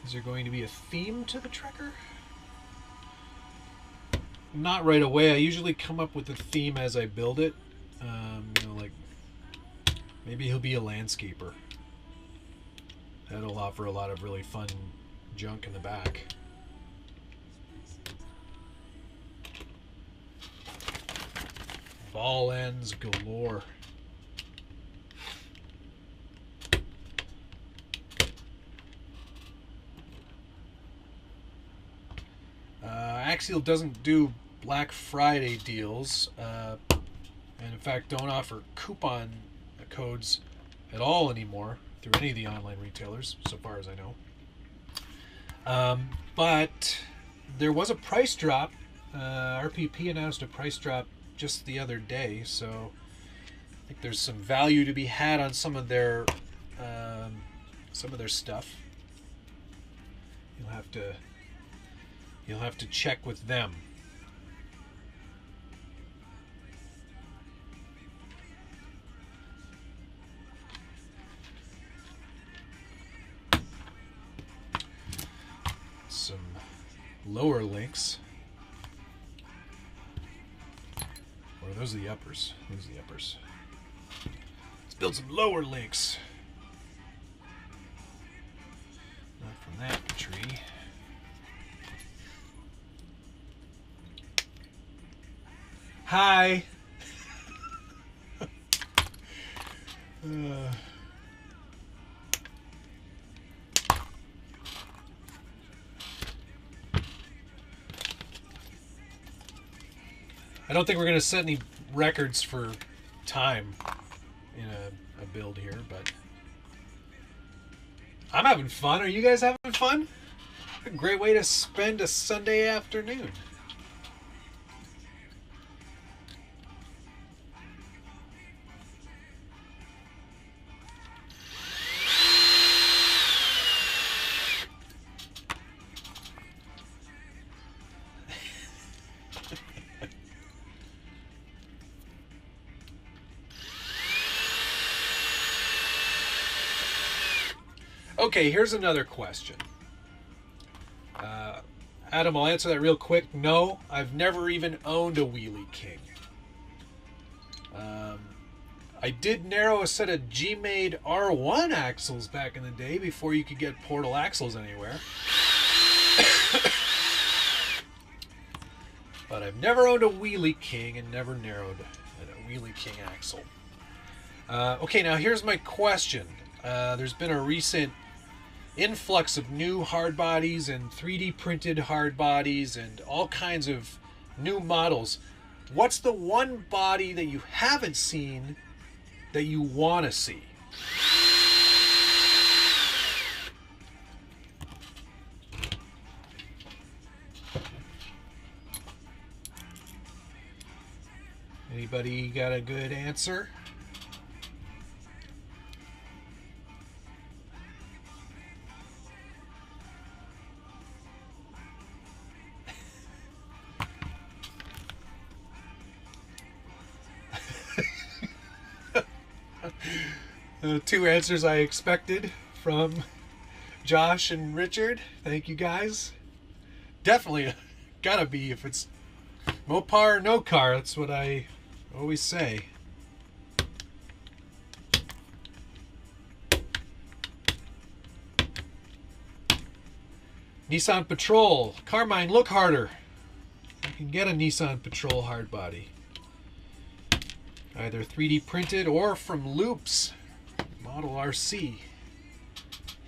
Is there going to be a theme to the Trekker? Not right away. I usually come up with a theme as I build it. You know, like maybe he'll be a landscaper. That'll offer a lot of really fun junk in the back. Ball ends galore. Axial doesn't do Black Friday deals, and in fact don't offer coupon codes at all anymore through any of the online retailers, so far as I know. But there was a price drop. RPP announced a price drop just the other day, so I think there's some value to be had on some of their stuff. You'll have to check with them. Some lower links. Or are those the uppers? Those are the uppers. Let's build some lower links. Not from that tree. Hi. I don't think we're going to set any records for time in a build here, but I'm having fun. Are you guys having fun? A great way to spend a Sunday afternoon. Okay, here's another question. Adam, I'll answer that real quick. No, I've never even owned a Wheelie King. I did narrow a set of G-Made R1 axles back in the day before you could get portal axles anywhere. But I've never owned a Wheelie King and never narrowed a Wheelie King axle. Okay, now here's my question. There's been a recent influx of new hard bodies and 3D printed hard bodies and all kinds of new models. What's the one body that you haven't seen that you want to see? Anybody got a good answer? The two answers I expected from Josh and Richard. Thank you guys. Definitely gotta be, if it's Mopar or no car, that's what I always say. Nissan Patrol, Carmine, look harder. can get a Nissan Patrol hardbody. Either 3D printed or from Loops, Model RC.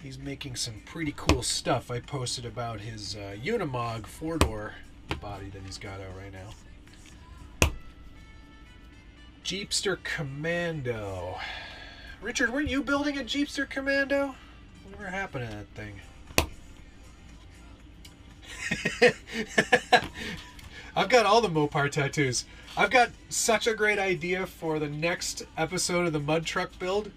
He's making some pretty cool stuff. I posted about his Unimog 4-door body that he's got out right now. Jeepster Commando. Richard, weren't you building a Jeepster Commando? Whatever happened to that thing? I've got all the Mopar tattoos. I've got such a great idea for the next episode of the Mud Truck build,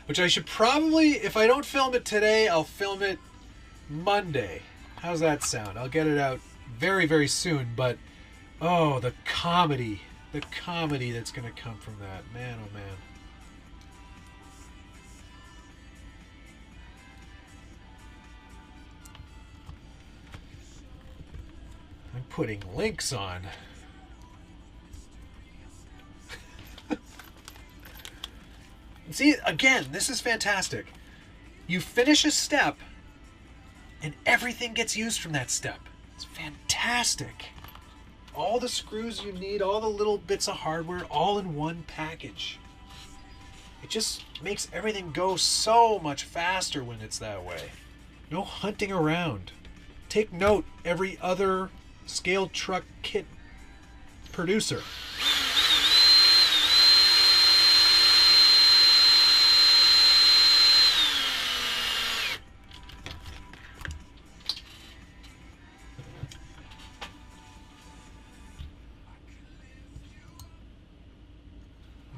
which I should probably, if I don't film it today, I'll film it Monday. How's that sound? I'll get it out very, very soon, but oh, the comedy that's going to come from that. Man, oh man. I'm putting links on. See, again, this is fantastic. You finish a step, and everything gets used from that step. It's fantastic. All the screws you need, all the little bits of hardware, all in one package. It just makes everything go so much faster when it's that way. No hunting around. Take note, every other scale truck kit producer.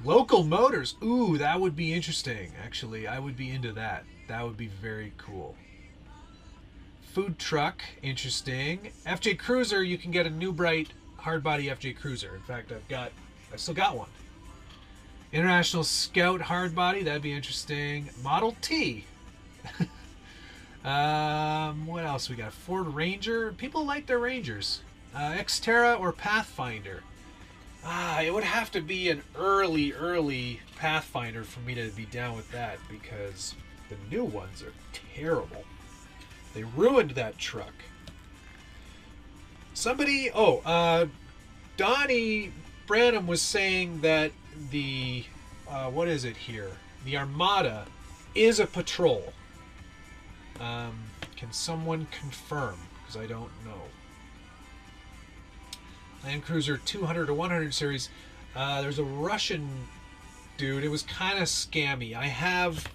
Local motors. Ooh, that would be interesting. Actually, I would be into that. That would be very cool. Food truck, interesting. FJ Cruiser, you can get a New Bright hardbody FJ Cruiser. In fact, I've still got one. International Scout hardbody, that'd be interesting. Model T. What else we got? Ford Ranger. People like their Rangers. Xterra or Pathfinder. It would have to be an early Pathfinder for me to be down with that, because the new ones are terrible. They ruined that truck. Somebody, Donnie Branham was saying that the, what is it here? The Armada is a Patrol. Can someone confirm? Because I don't know. Land Cruiser 200 to 100 series. There's a Russian dude. It was kind of scammy. I have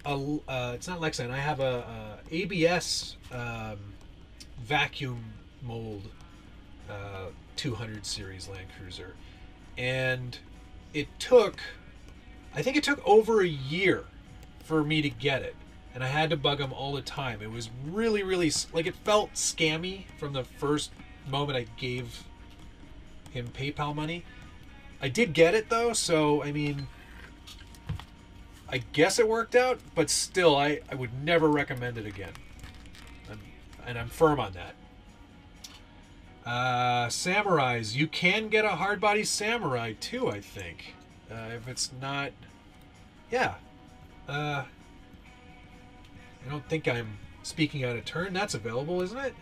a, it's not Lexan. I have a ABS vacuum mold 200 series Land Cruiser, and it took, I think it took over a year for me to get it, and I had to bug him all the time. It was really, like, it felt scammy from the first moment I gave him PayPal money. I did get it though, so I mean, I guess it worked out, but still, I would never recommend it again. And I'm firm on that. Samurais, you can get a hardbody Samurai too, I think. If it's not, yeah. I don't think I'm speaking out of turn. That's available, isn't it?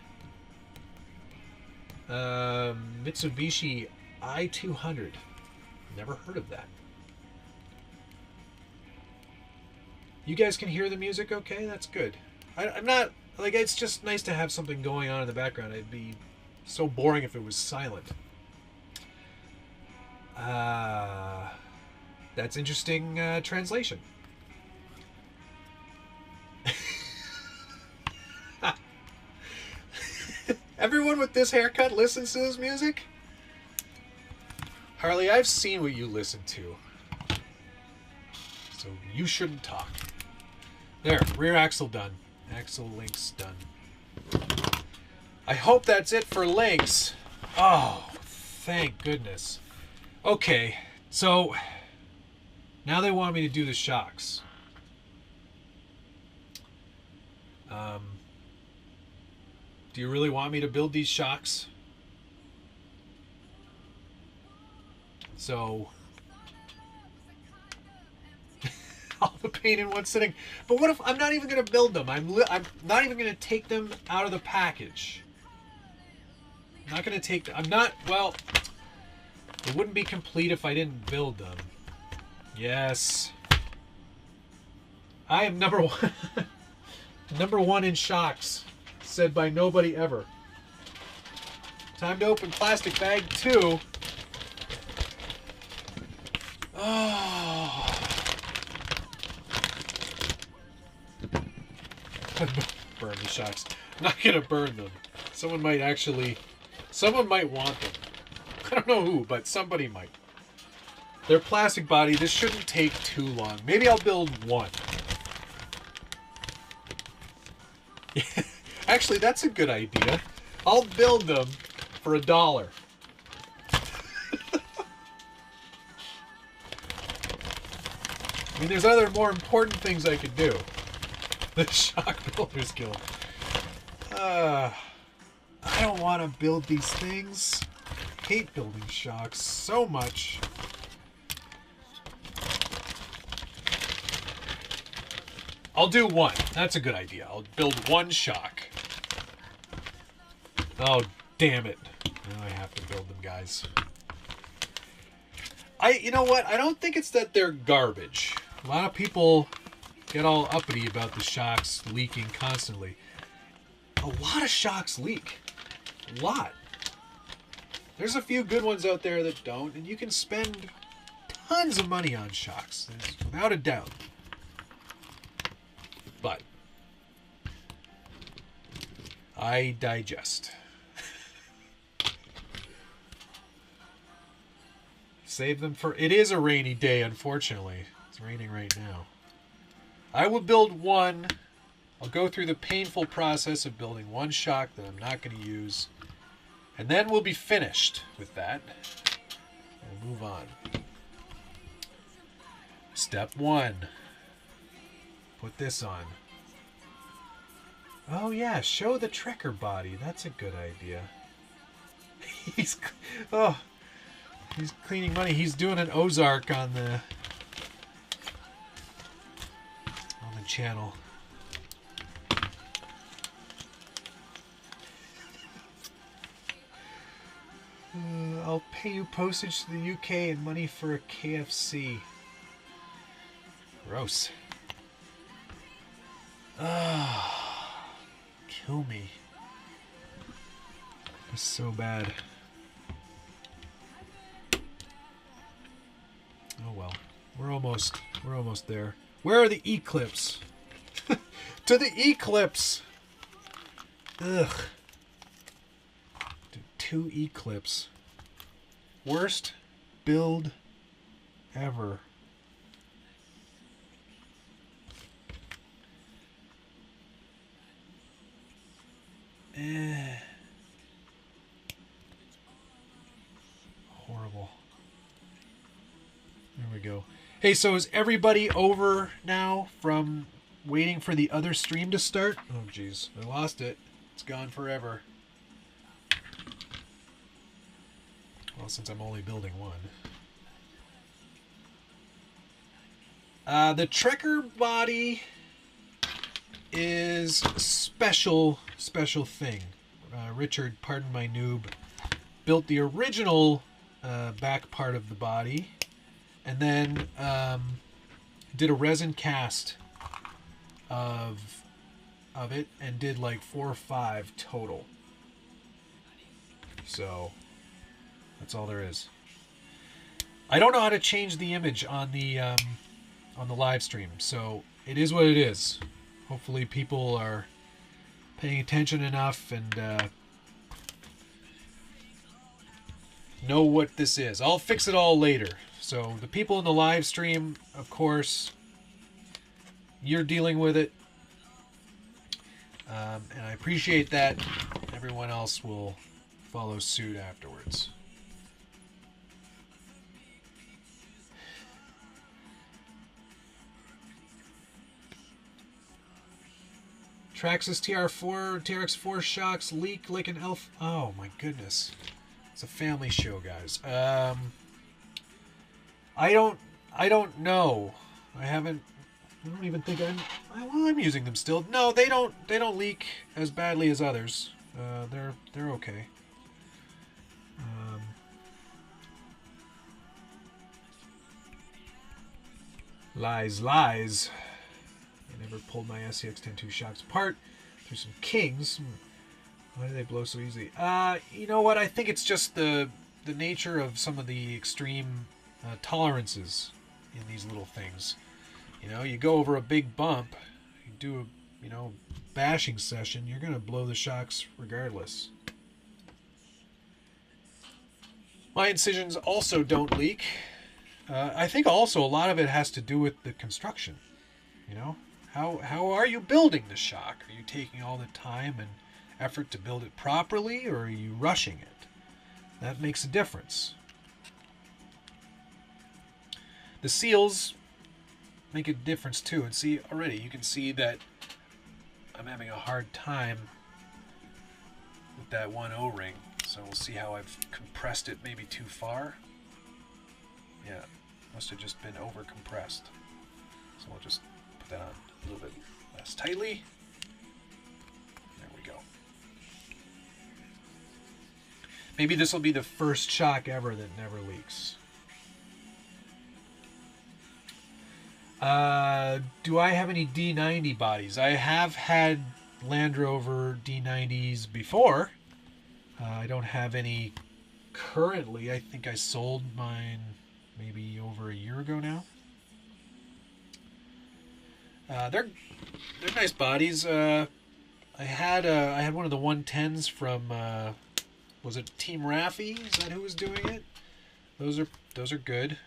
Mitsubishi i200. Never heard of that. You guys can hear the music okay? That's good. I'm not, like, it's just nice to have something going on in the background. It'd be so boring if it was silent. That's interesting translation. Everyone with this haircut listens to this music? Harley, I've seen what you listen to. So you shouldn't talk. There, rear axle done. Axle links done. I hope that's it for links. Oh, thank goodness. Okay, so now they want me to do the shocks. Do you really want me to build these shocks? So all the paint in one sitting. But what if I'm not even going to build them? I'm not even going to take them out of the package. not going to take... I'm not... Well, it wouldn't be complete if I didn't build them. Yes. I am number one. Number one in shocks. Said by nobody ever. Time to open plastic bag 2. Oh. Burn the shocks. I'm not going to burn them. Someone might want them. I don't know who, but somebody might. They're plastic body. This shouldn't take too long. Maybe I'll build one. Actually, that's a good idea. I'll build them for $1. I mean, there's other more important things I could do. The Shock Builders Guild. I don't want to build these things. I hate building shocks so much. I'll do one. That's a good idea. I'll build one shock. Oh, damn it. Now I have to build them, guys. You know what? I don't think it's that they're garbage. A lot of people get all uppity about the shocks leaking constantly. A lot of shocks leak. A lot. There's a few good ones out there that don't, and you can spend tons of money on shocks, without a doubt. But I digest. Save them for... It is a rainy day, unfortunately. It's raining right now. I will build one. I'll go through the painful process of building one shock that I'm not going to use. And then we'll be finished with that. We'll move on. Step 1. Put this on. Oh yeah, show the Trekker body. That's a good idea. He's cleaning money. He's doing an Ozark on the channel. I'll pay you postage to the UK and money for a KFC. Gross. Kill me. It's so bad. Oh well. We're almost there. Where are the Eclipse? To the Eclipse! Ugh. 2 Eclipse. Worst build ever. Horrible. There we go. Hey, so is everybody over now from waiting for the other stream to start? Oh, jeez. I lost it. It's gone forever. Well, since I'm only building one. The Trekker body is a special thing. Richard, pardon my noob, built the original back part of the body, and then did a resin cast of it, and did like 4 or 5 total. So that's all there is. I don't know how to change the image on the live stream, so it is what it is. Hopefully people are paying attention enough and know what this is. I'll fix it all later. So the people in the live stream, of course, you're dealing with it. And I appreciate that. Everyone else will follow suit afterwards. Traxxas TRX4 shocks leak like an elf. Oh my goodness. It's a family show, guys. I don't know. I don't even think I'm using them still. No, they don't leak as badly as others. They're okay. Lies, lies. I never pulled my SCX10II shocks apart through some kings. Why do they blow so easily? You know what? I think it's just the nature of some of the extreme tolerances in these little things. You know, you go over a big bump, you do a, you know, bashing session, you're going to blow the shocks regardless. My incisions also don't leak. I think also a lot of it has to do with the construction. You know, how are you building the shock? Are you taking all the time and effort to build it properly, or are you rushing it? That makes a difference. The seals make a difference too. And see, already you can see that I'm having a hard time with that one O-ring. So we'll see how I've compressed it maybe too far. Yeah, must have just been over compressed. So we'll just put that on a little bit less tightly. There we go. Maybe this will be the first shock ever that never leaks. Do I have any D90 bodies? I have had Land Rover D90s before. I don't have any currently. I think I sold mine maybe over a year ago now. They're nice bodies. I had one of the 110s from was it Team Raffi? Is that who was doing it? Those are good.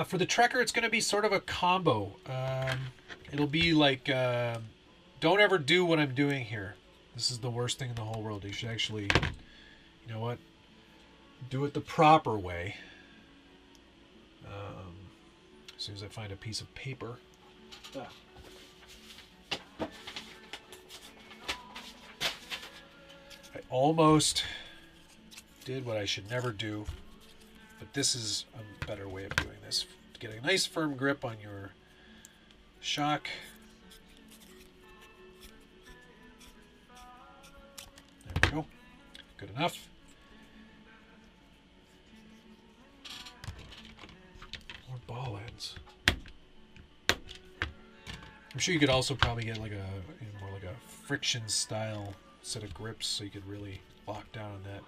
For the Trekker, it's going to be sort of a combo. It'll be like, don't ever do what I'm doing here. This is the worst thing in the whole world. You should actually, you know what, do it the proper way. As soon as I find a piece of paper. I almost did what I should never do. But this is a better way of doing this. Get a nice firm grip on your shock. There we go. Good enough. More ball ends. I'm sure you could also probably get like a more like a friction style set of grips so you could really lock down on that.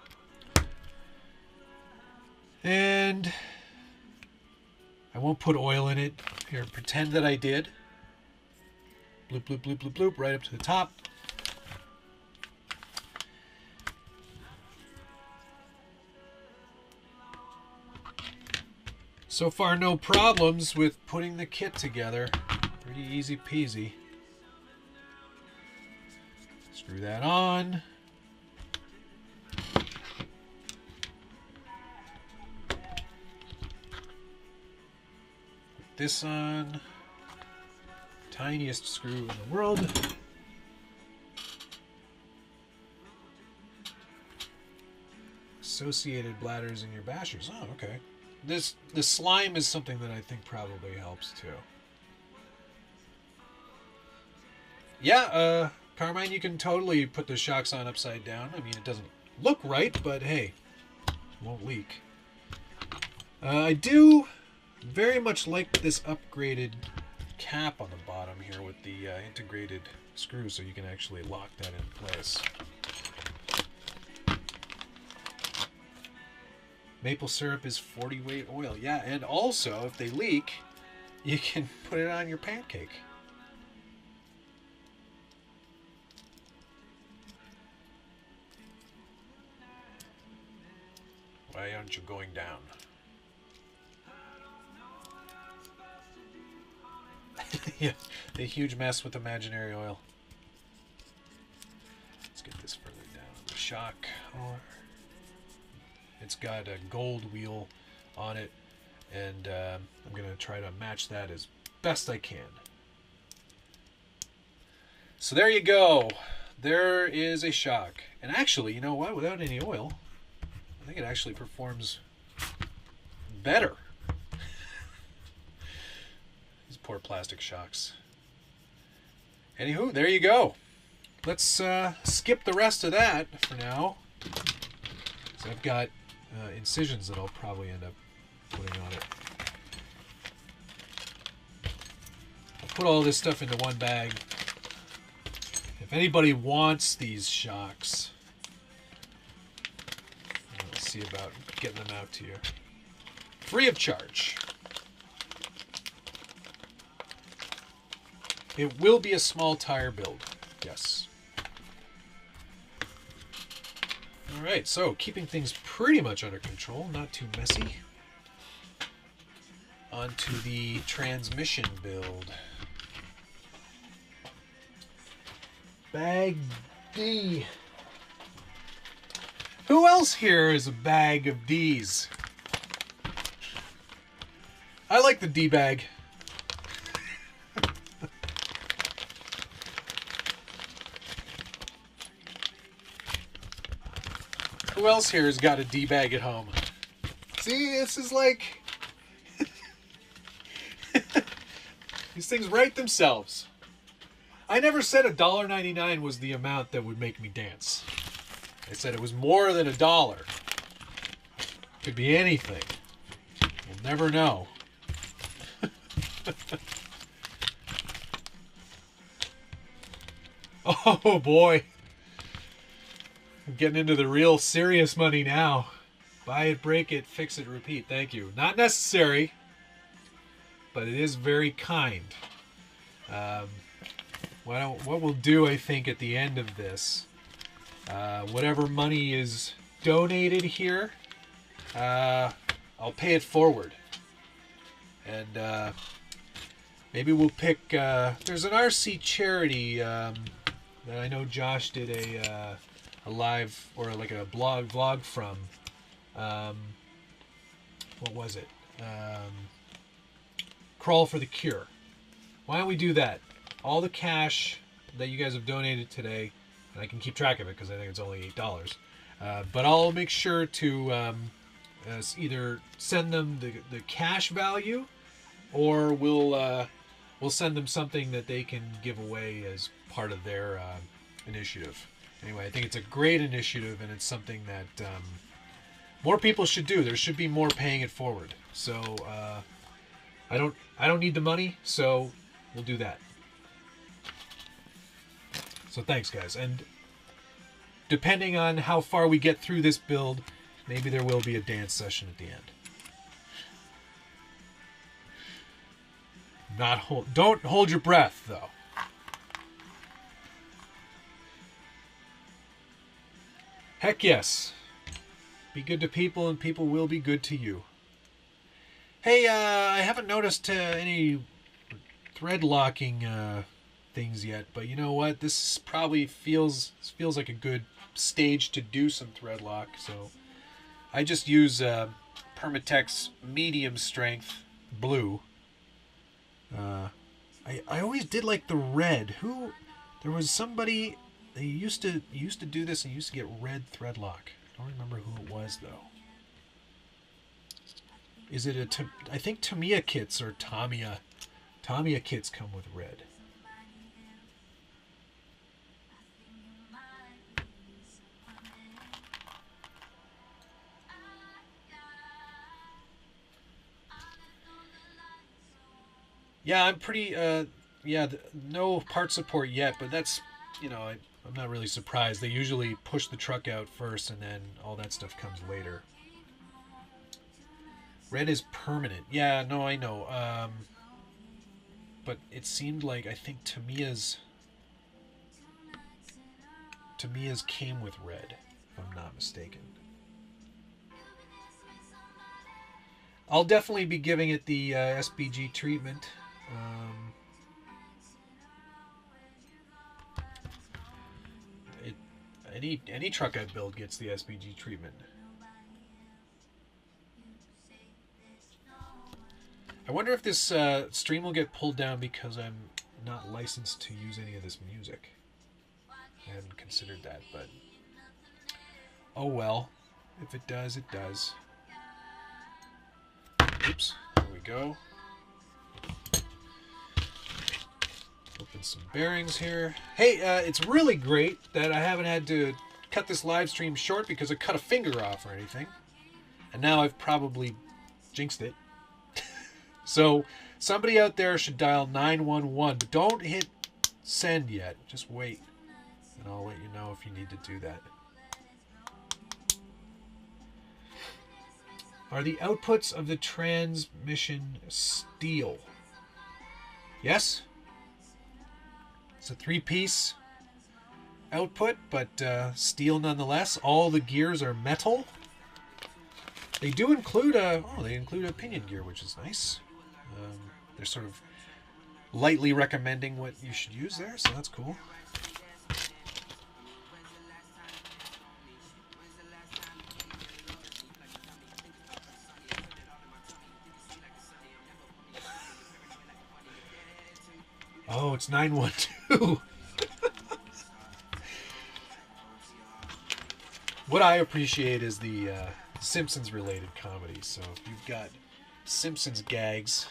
And I won't put oil in it. Here, pretend that I did. Bloop, bloop, bloop, bloop, bloop, right up to the top. So far, no problems with putting the kit together. Pretty easy peasy. Screw that on. This on. Tiniest screw in the world. Associated bladders in your bashers. Oh, okay. The slime is something that I think probably helps too. Yeah, Carmine, you can totally put the shocks on upside down. I mean, it doesn't look right, but hey, it won't leak. I do very much like this upgraded cap on the bottom here with the integrated screws, so you can actually lock that in place. Maple syrup is 40 weight oil. Yeah, and also if they leak, you can put it on your pancake. Why aren't you going down? Yeah, a huge mess with imaginary oil. Let's get this further down. The shock. It's got a gold wheel on it, and I'm going to try to match that as best I can. So there you go. There is a shock. And actually, you know what? Without any oil, I think it actually performs better. These poor plastic shocks. Anywho, there you go. Let's skip the rest of that for now. So I've got incisions that I'll probably end up putting on it. I'll put all this stuff into one bag. If anybody wants these shocks, let's see about getting them out to you. Free of charge. It will be a small tire build, yes. Alright, so keeping things pretty much under control, not too messy. Onto the transmission build. Bag D. Who else here is a bag of D's? I like the D bag. Who else here has got a D bag at home? See, this is like... These things write themselves. I never said $1.99 was the amount that would make me dance. I said it was more than $1. Could be anything. We'll never know. Oh boy. I'm getting into the real serious money now. Buy it, break it, fix it, repeat. Thank you. Not necessary, but it is very kind. What we'll do, I think, at the end of this, whatever money is donated here, I'll pay it forward. And maybe we'll pick... there's an RC charity that I know Josh did a live, or like a vlog from. What was it? Crawl for the Cure. Why don't we do that? All the cash that you guys have donated today, and I can keep track of it because I think it's only $8. But I'll make sure to either send them the cash value, or we'll send them something that they can give away as part of their initiative. Anyway, I think it's a great initiative, and it's something that more people should do. There should be more paying it forward. So I don't need the money, so we'll do that. So thanks, guys. And depending on how far we get through this build, maybe there will be a dance session at the end. Don't hold your breath, though. Heck yes. Be good to people, and people will be good to you. Hey, I haven't noticed any thread locking things yet, but you know what? This probably feels like a good stage to do some thread lock. So I just use Permatex medium strength blue. I always did like the red. There was somebody they used to do this and used to get red thread lock. I don't remember who it was though. Is it I think Tamiya kits or Tamiya kits come with red. Yeah, I'm pretty, no part support yet, but that's, you know, I'm not really surprised. They usually push the truck out first, and then all that stuff comes later. Red is permanent. Yeah, no, I know. But it seemed like, I think Tamiya's came with red, if I'm not mistaken. I'll definitely be giving it the SBG treatment. Any truck I build gets the SBG treatment. I wonder if this stream will get pulled down because I'm not licensed to use any of this music. I hadn't considered that, but oh well. If it does, it does. Oops, there we go. Slipping some bearings here. Hey, it's really great that I haven't had to cut this live stream short because I cut a finger off or anything. And now I've probably jinxed it. So somebody out there should dial 911, but don't hit send yet. Just wait, and I'll let you know if you need to do that. Are the outputs of the transmission steel? Yes. It's a 3-piece output, but steel nonetheless. All the gears are metal. They do include a pinion gear, which is nice. They're sort of lightly recommending what you should use there, so that's cool. Oh, it's 912. What I appreciate is the Simpsons related comedy. So if you've got Simpsons gags,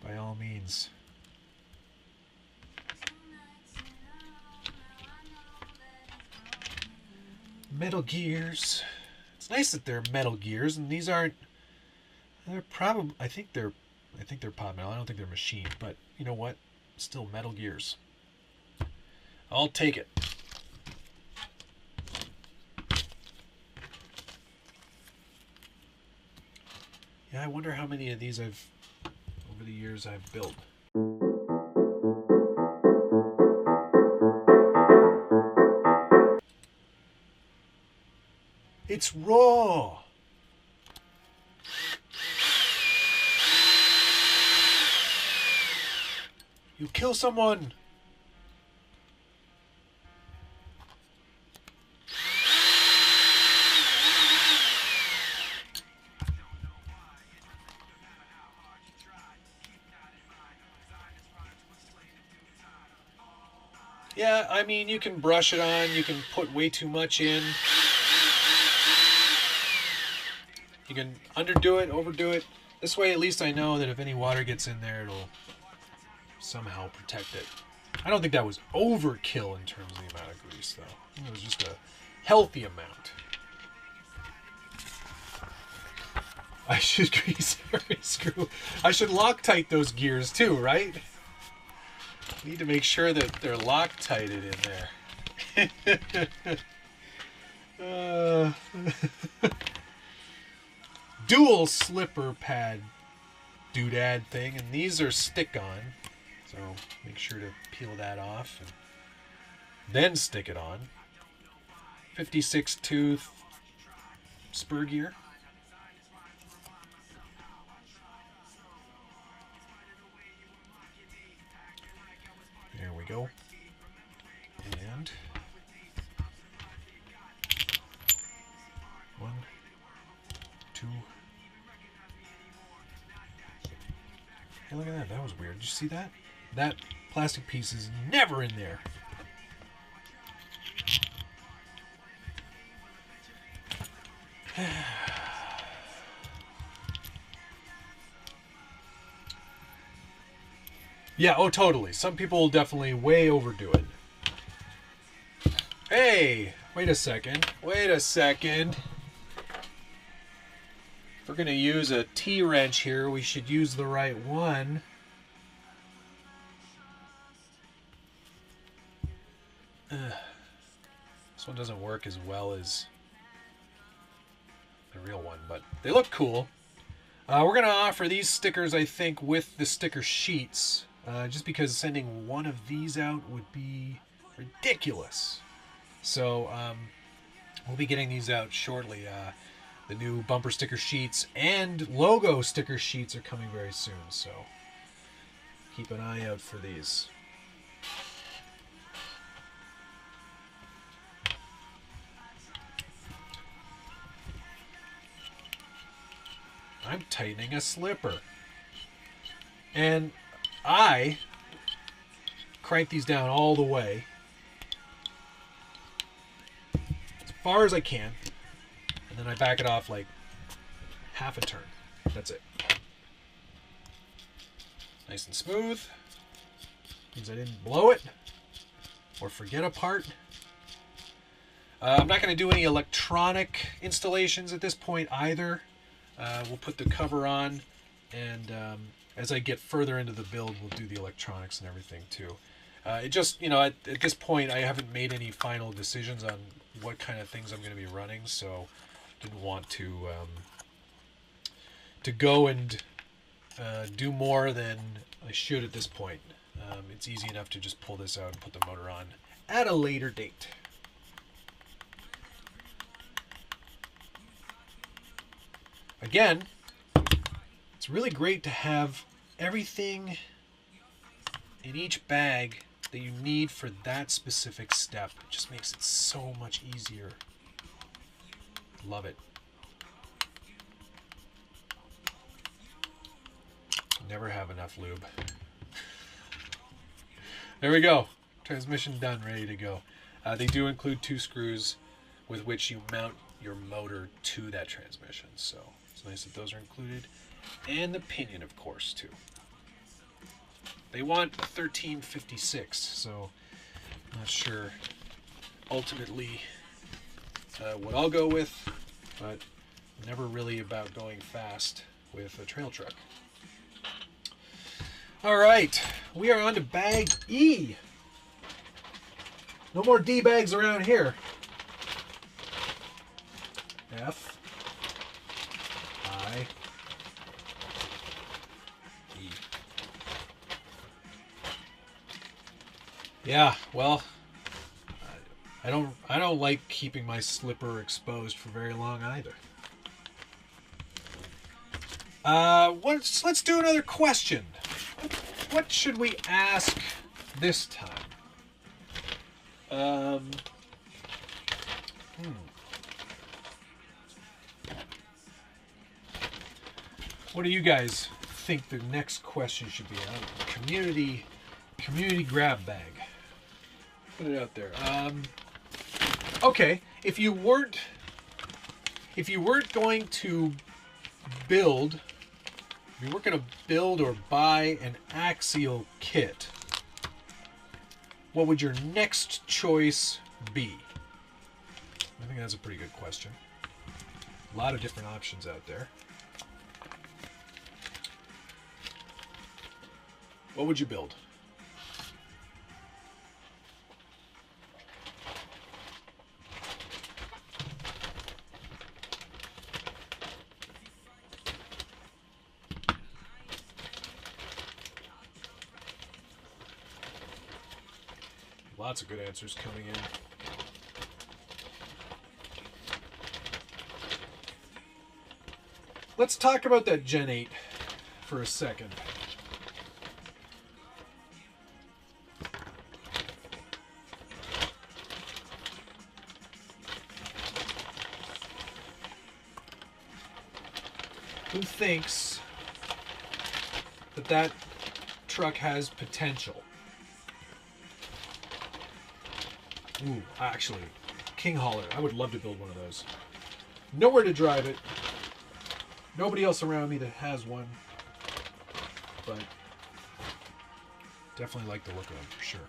by all means. Metal gears. It's nice that they're metal gears, and these aren't. They're probably. I think they're pot metal. I don't think they're machined, but you know what? Still metal gears. I'll take it. Yeah, I wonder how many of these over the years I've built. It's raw. You kill someone. Yeah, I mean, you can brush it on, you can put way too much in. You can underdo it, overdo it. This way, at least I know that if any water gets in there, it'll somehow protect it. I don't think that was overkill in terms of the amount of grease, though. It was just a healthy amount. I should grease every screw. I should Loctite those gears too, right? Need to make sure that they're Loctited in there. Dual slipper pad doodad thing, and these are stick-on, so make sure to peel that off and then stick it on. 56 tooth spur gear. There we go. And 1, 2. Hey, look at that. That was weird. Did you see that? That plastic piece is never in there. Yeah, oh, totally. Some people will definitely way overdo it. Hey, wait a second. Wait a second. If we're going to use a T-wrench here, we should use the right one. This one doesn't work as well as the real one, but they look cool. We're going to offer these stickers, I think, with the sticker sheets. Just because sending one of these out would be ridiculous. So we'll be getting these out shortly. The new bumper sticker sheets and logo sticker sheets are coming very soon, so keep an eye out for these. I'm tightening a slipper. And I crank these down all the way as far as I can, and then I back it off like half a turn. That's it. Nice and smooth. Means I didn't blow it or forget a part. I'm not going to do any electronic installations at this point either. We'll put the cover on, and as I get further into the build, we'll do the electronics and everything too. It just, you know, at this point, I haven't made any final decisions on what kind of things I'm going to be running, so didn't want to go and do more than I should at this point. It's easy enough to just pull this out and put the motor on at a later date. Again, it's really great to have everything in each bag that you need for that specific step. It just makes it so much easier. Love it. Never have enough lube. There we go. Transmission done, ready to go. They do include 2 screws with which you mount your motor to that transmission. So it's nice that those are included. And the pinion, of course, too. They want a 1356, so I'm not sure ultimately what I'll go with, but never really about going fast with a trail truck. All right, we are on to bag E. No more D bags around here. F, I, E. Yeah, well, I don't like keeping my slipper exposed for very long either. Let's do another question. What should we ask this time? What do you guys think the next question should be? Community grab bag. Put it out there. Okay, if you weren't going to build, if you weren't going to build or buy an Axial kit, what would your next choice be? I think that's a pretty good question. A lot of different options out there. What would you build? Lots of good answers coming in. Let's talk about that Gen 8 for a second. Who thinks that truck has potential? Ooh, actually, King Hauler. I would love to build one of those. Nowhere to drive it. Nobody else around me that has one. But definitely like the look of them for sure.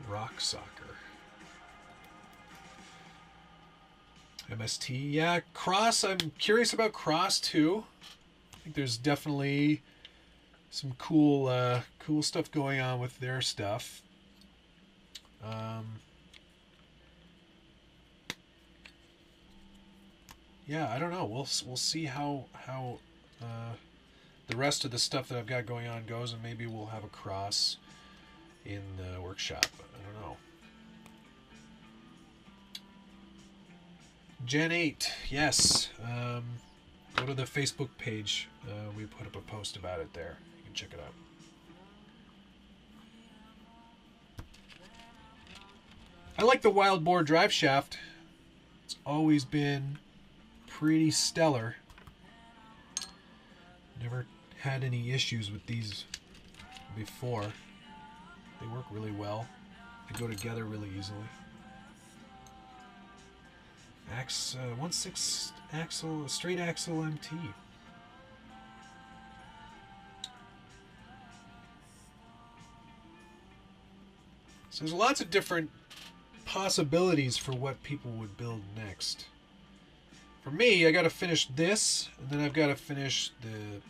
Rock soccer. MST, yeah. Cross, I'm curious about Cross too. I think there's definitely some cool stuff going on with their stuff. Yeah, I don't know. We'll see how the rest of the stuff that I've got going on goes, and maybe we'll have a Cross in the workshop. I don't know. Gen 8, yes. Go to the Facebook page. We put up a post about it there. You can check it out. I like the Wild Boar drive shaft. It's always been pretty stellar. Never had any issues with these before. They work really well. They go together really easily. 1/6 axle, straight axle MT. So there's lots of different possibilities for what people would build next. For me, I got to finish this, and then I've got to finish the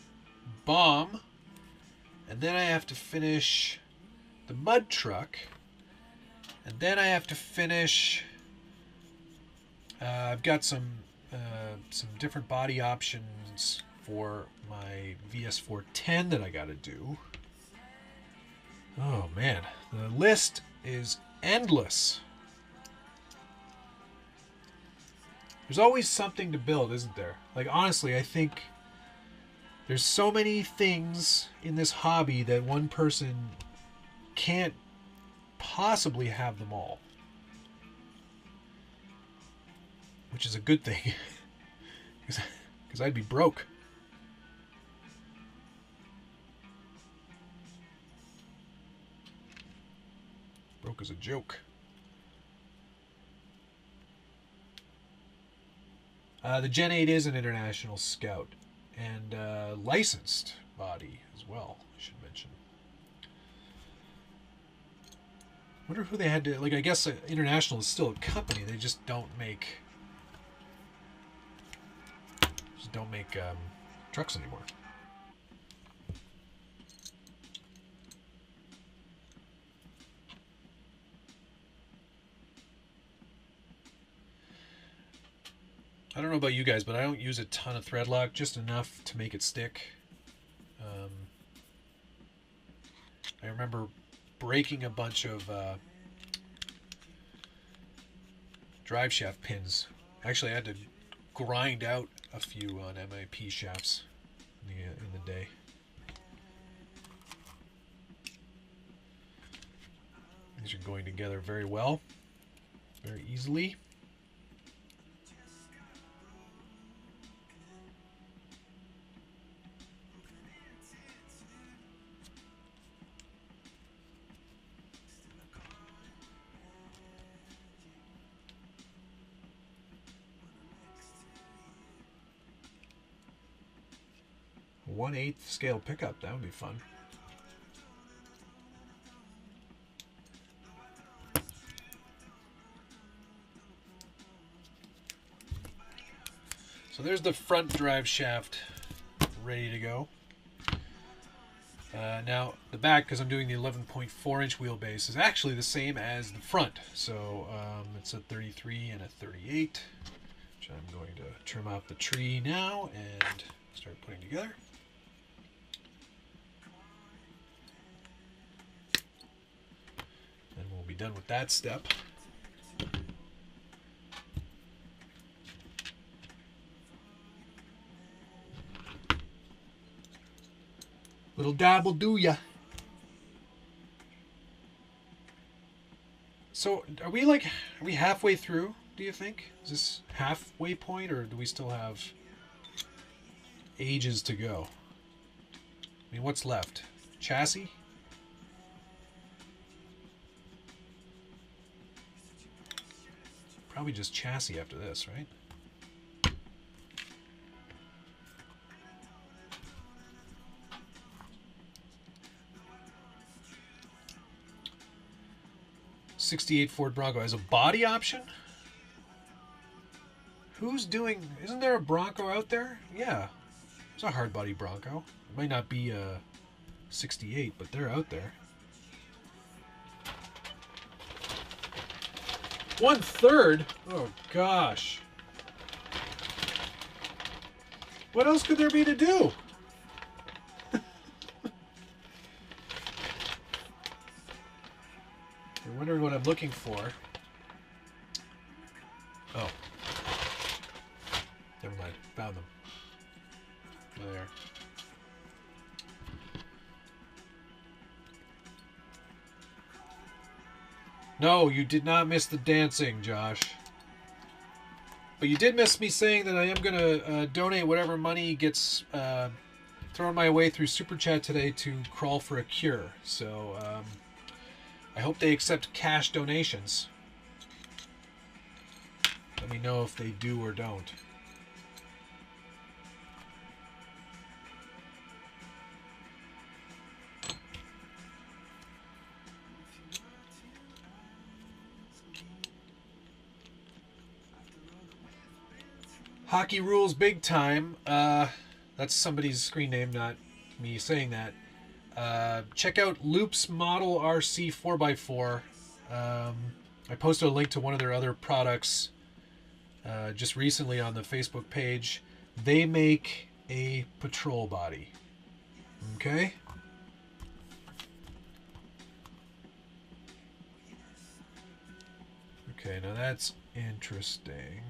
bomb, and then I have to finish the mud truck, and then I have to finish. I've got some different body options for my VS410 that I got to do. Oh man, the list is endless. There's always something to build, isn't there? Like, honestly, I think there's so many things in this hobby that one person can't possibly have them all. Which is a good thing. Because I'd be broke. Broke as a joke. The Gen 8 is an international scout and licensed body as well, I should mention. Wonder who they had to, like, I guess International is still a company, they just don't make trucks anymore. I don't know about you guys, but I don't use a ton of thread lock, just enough to make it stick. I remember breaking a bunch of drive shaft pins. Actually, I had to grind out a few on MIP shafts in the day. These are going together very well, very easily. A 1/8 scale pickup, that would be fun. So there's the front drive shaft ready to go. Now the back, because I'm doing the 11.4-inch wheelbase, is actually the same as the front. So it's a 33 and a 38, which I'm going to trim out the tree now and start putting together. And we'll be done with that step. Little dab will do ya. So are we halfway through, do you think? Is this halfway point, or do we still have ages to go? I mean, what's left? Chassis? Probably just chassis after this, right? '68 Ford Bronco as a body option? Who's doing... Isn't there a Bronco out there? Yeah. There's a hard body Bronco. It might not be a 68, but they're out there. 1/3? Oh gosh. What else could there be to do? You're wondering what I'm looking for. Oh. Never mind. Found them. There. No, you did not miss the dancing, Josh. But you did miss me saying that I am going to donate whatever money gets throwing my way through Super Chat today to crawl for a cure. So I hope they accept cash donations. Let me know if they do or don't. Hockey rules big time. That's somebody's screen name, not me saying that. Check out Loop's Model RC 4x4. I posted a link to one of their other products just recently on the Facebook page. They make a patrol body. Okay? Okay, now that's interesting.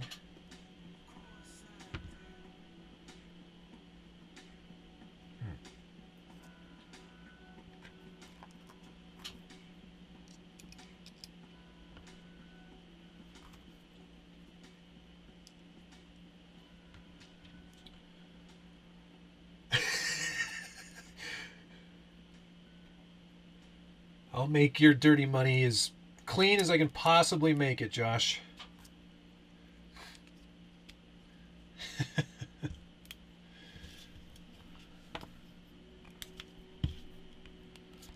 I'll make your dirty money as clean as I can possibly make it, Josh.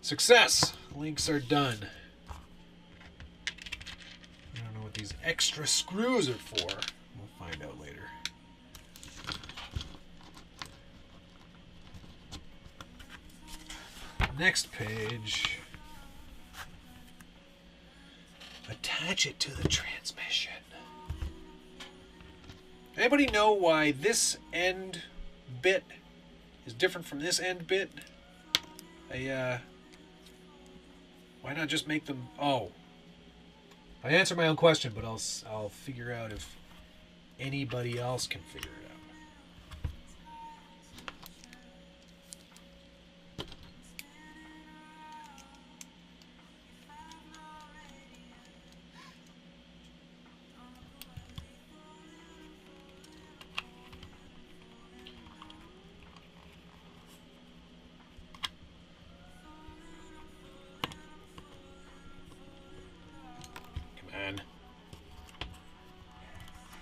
Success! Links are done. I don't know what these extra screws are for. We'll find out later. Next page. Attach it to the transmission. Anybody know why this end bit is different from this end bit? Why not just make them... Oh. I answered my own question, but I'll figure out if anybody else can figure it out.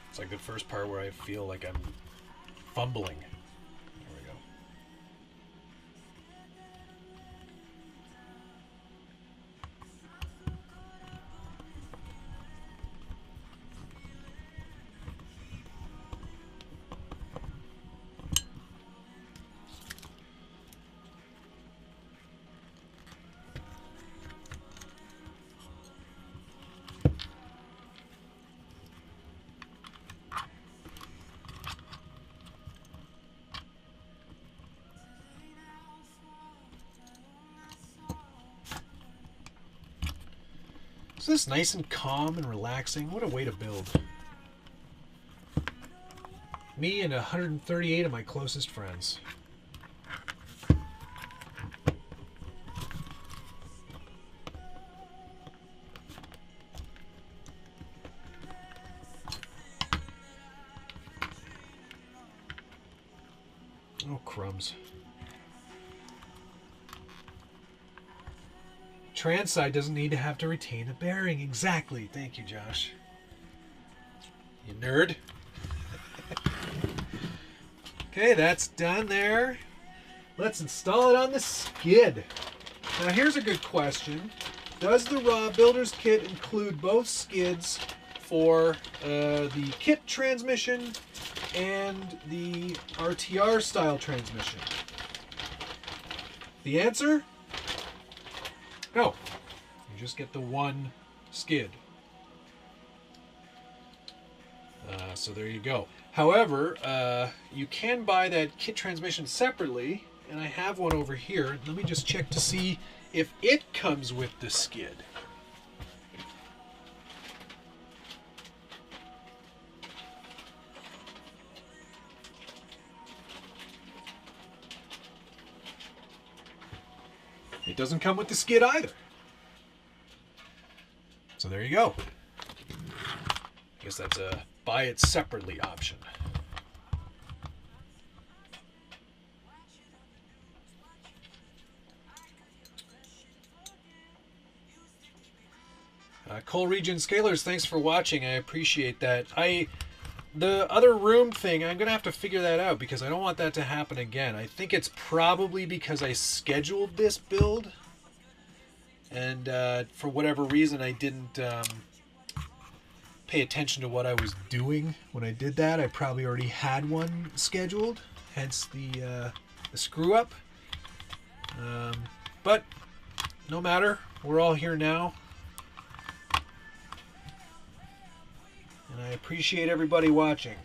It's like the first part where I feel like I'm fumbling. There we go. Isn't this nice and calm and relaxing? What a way to build. Me and 138 of my closest friends. Oh, crumbs. Trans side doesn't need to have to retain a bearing. Exactly. Thank you, Josh. You nerd. Okay, that's done there. Let's install it on the skid. Now here's a good question. Does the raw builder's kit include both skids for the kit transmission and the RTR style transmission? The answer? No, you just get the one skid. So there you go. However, you can buy that kit transmission separately, and I have one over here. Let me just check to see if it comes with the skid. It doesn't come with the skid either. So there you go. I guess that's a buy it separately option. Coal Region Scalers, thanks for watching. I appreciate that. The other room thing, I'm going to have to figure that out because I don't want that to happen again. I think it's probably because I scheduled this build. And for whatever reason, I didn't pay attention to what I was doing when I did that. I probably already had one scheduled, hence the screw up. But no matter, we're all here now. And I appreciate everybody watching.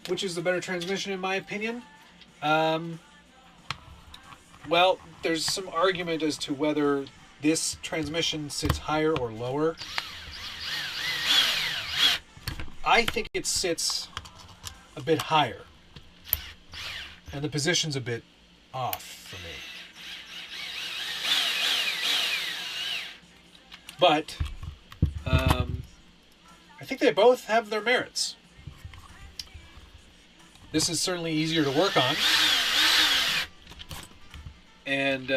Which is the better transmission in my opinion? Well, there's some argument as to whether this transmission sits higher or lower. I think it sits a bit higher. And the position's a bit off for me. But I think they both have their merits. This is certainly easier to work on. And,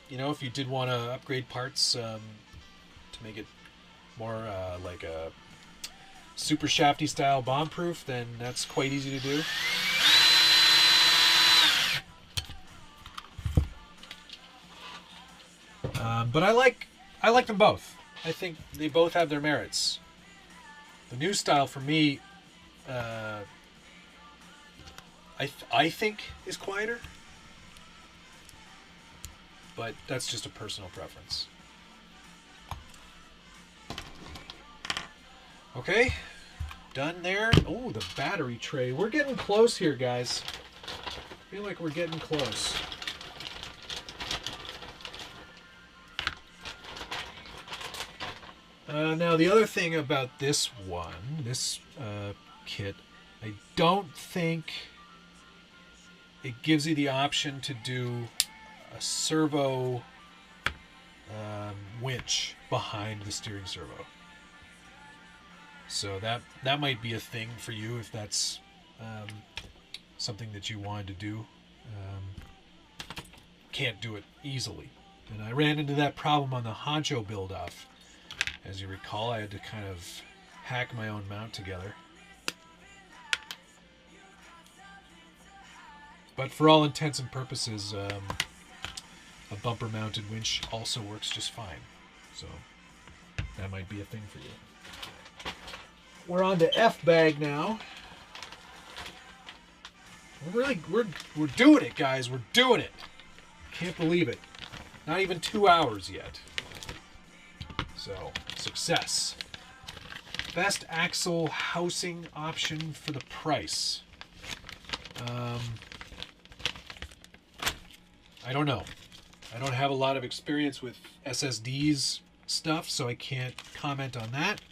you know, if you did want to upgrade parts to make it more like a super shafty style bomb proof, then that's quite easy to do. But I like them both. I think they both have their merits. The new style for me, I think is quieter, but that's just a personal preference. Okay, done there. Oh, the battery tray. We're getting close here, guys. I feel like we're getting close. Now, the other thing about this one, this kit, I don't think it gives you the option to do a servo winch behind the steering servo. So that might be a thing for you if that's something that you wanted to do. Can't do it easily. And I ran into that problem on the Honcho build-off. As you recall, I had to kind of hack my own mount together. But for all intents and purposes, a bumper-mounted winch also works just fine. So that might be a thing for you. We're on to F-bag now. We're doing it, guys. We're doing it. Can't believe it. Not even 2 hours yet. So, success. Best axle housing option for the price. I don't know. I don't have a lot of experience with SSDs stuff, so I can't comment on that.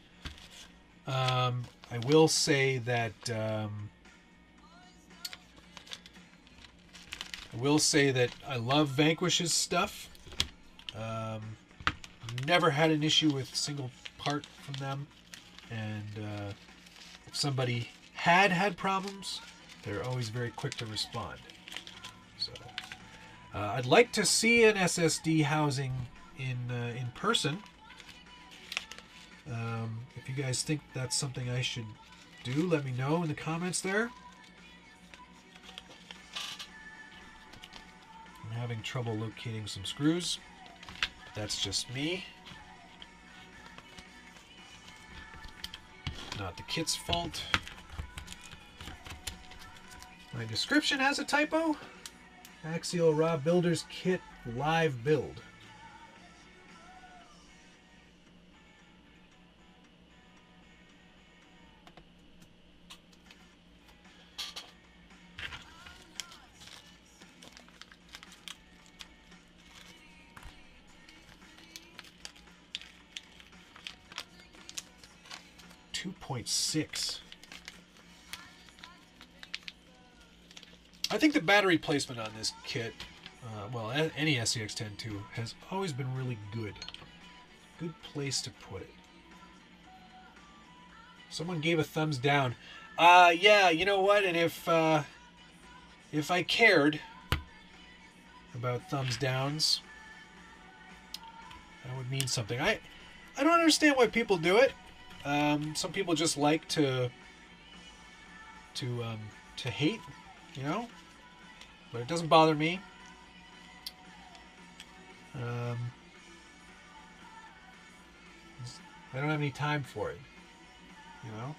I will say that I love Vanquish's stuff. Never had an issue with a single part from them, and if somebody had problems, they're always very quick to respond. So I'd like to see an SSD housing in person. If you guys think that's something I should do, let me know in the comments there. I'm having trouble locating some screws. That's just me. Not the kit's fault. My description has a typo. Axial Raw Builder's Kit Live Build. .6. I think the battery placement on this kit, well, any SCX10II, has always been really good. Good place to put it. Someone gave a thumbs down. Yeah, you know what? And if I cared about thumbs downs, that would mean something. I don't understand why people do it. Some people just like to hate, you know, but it doesn't bother me. I don't have any time for it, you know.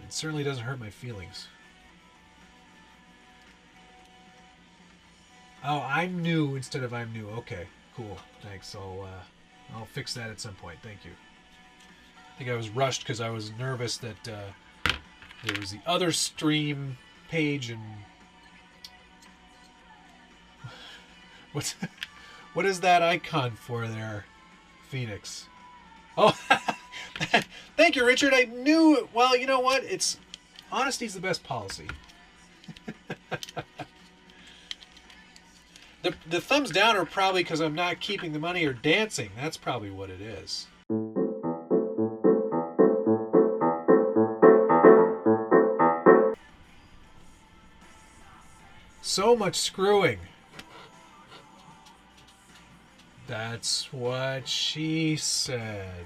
It certainly doesn't hurt my feelings. Oh, I'm new instead of I'm new. Okay, cool. Thanks. I'll fix that at some point. Thank you. I think I was rushed because I was nervous that there was the other stream page and what is that icon for there, Phoenix? Oh, thank you, Richard. I knew. Well, you know what? It's honesty's the best policy. The thumbs down are probably because I'm not keeping the money or dancing. That's probably what it is. So much screwing. That's what she said.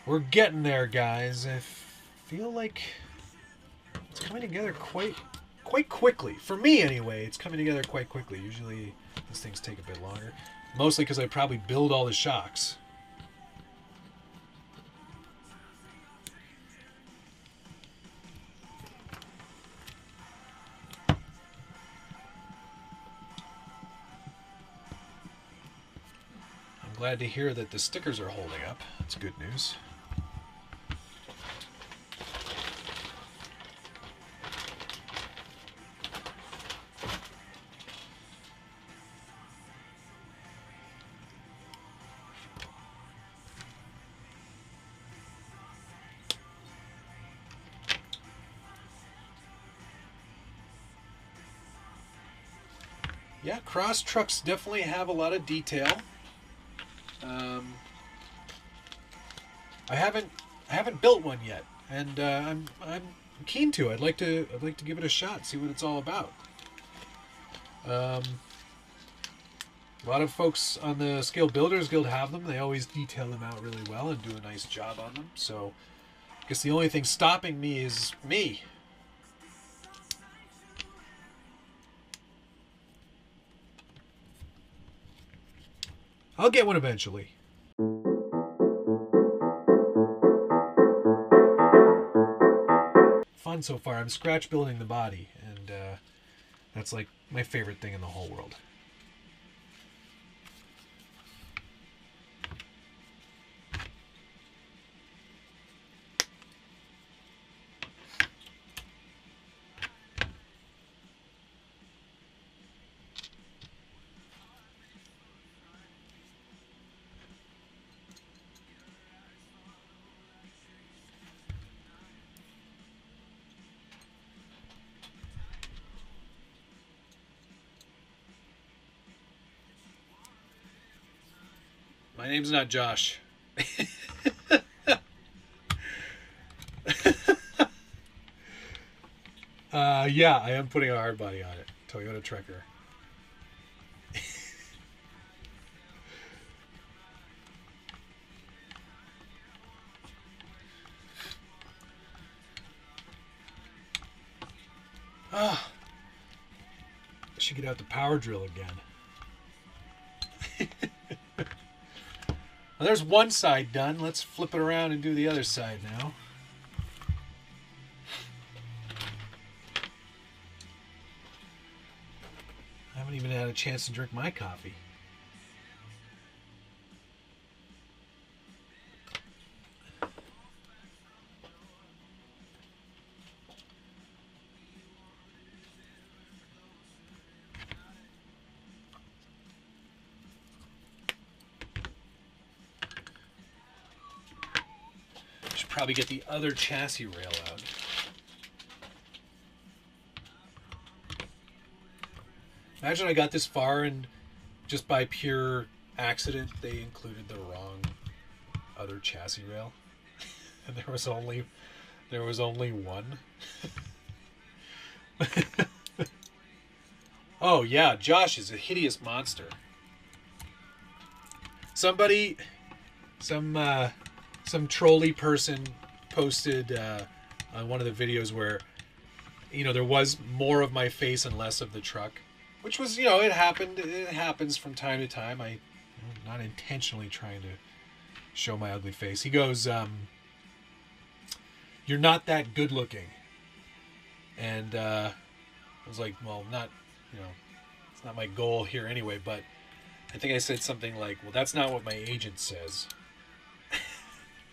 We're getting there, guys. I feel like it's coming together quite quickly. For me, anyway, it's coming together quite quickly. Usually, these things take a bit longer. Mostly because I probably build all the shocks. I'm glad to hear that the stickers are holding up. That's good news. Yeah, cross trucks definitely have a lot of detail. I haven't built one yet, and I'm keen to. I'd like to give it a shot, see what it's all about. A lot of folks on the Scale Builders Guild have them. They always detail them out really well and do a nice job on them. So I guess the only thing stopping me is me. I'll get one eventually. Fun so far. I'm scratch building the body, and that's like my favorite thing in the whole world. My name's not Josh. Yeah, I am putting a hard body on it. Toyota Trekker. I should get out the power drill again. Well, there's one side done. Let's flip it around and do the other side now. I haven't even had a chance to drink my coffee. Probably get the other chassis rail out. Imagine I got this far and just by pure accident they included the wrong other chassis rail. And there was only one. Oh yeah, Josh is a hideous monster. Some trolley person posted on one of the videos where, there was more of my face and less of the truck, which was, it happens from time to time. I'm not intentionally trying to show my ugly face. He goes, "You're not that good looking." And I was like, well, not, it's not my goal here anyway, but I think I said something like, well, that's not what my agent says.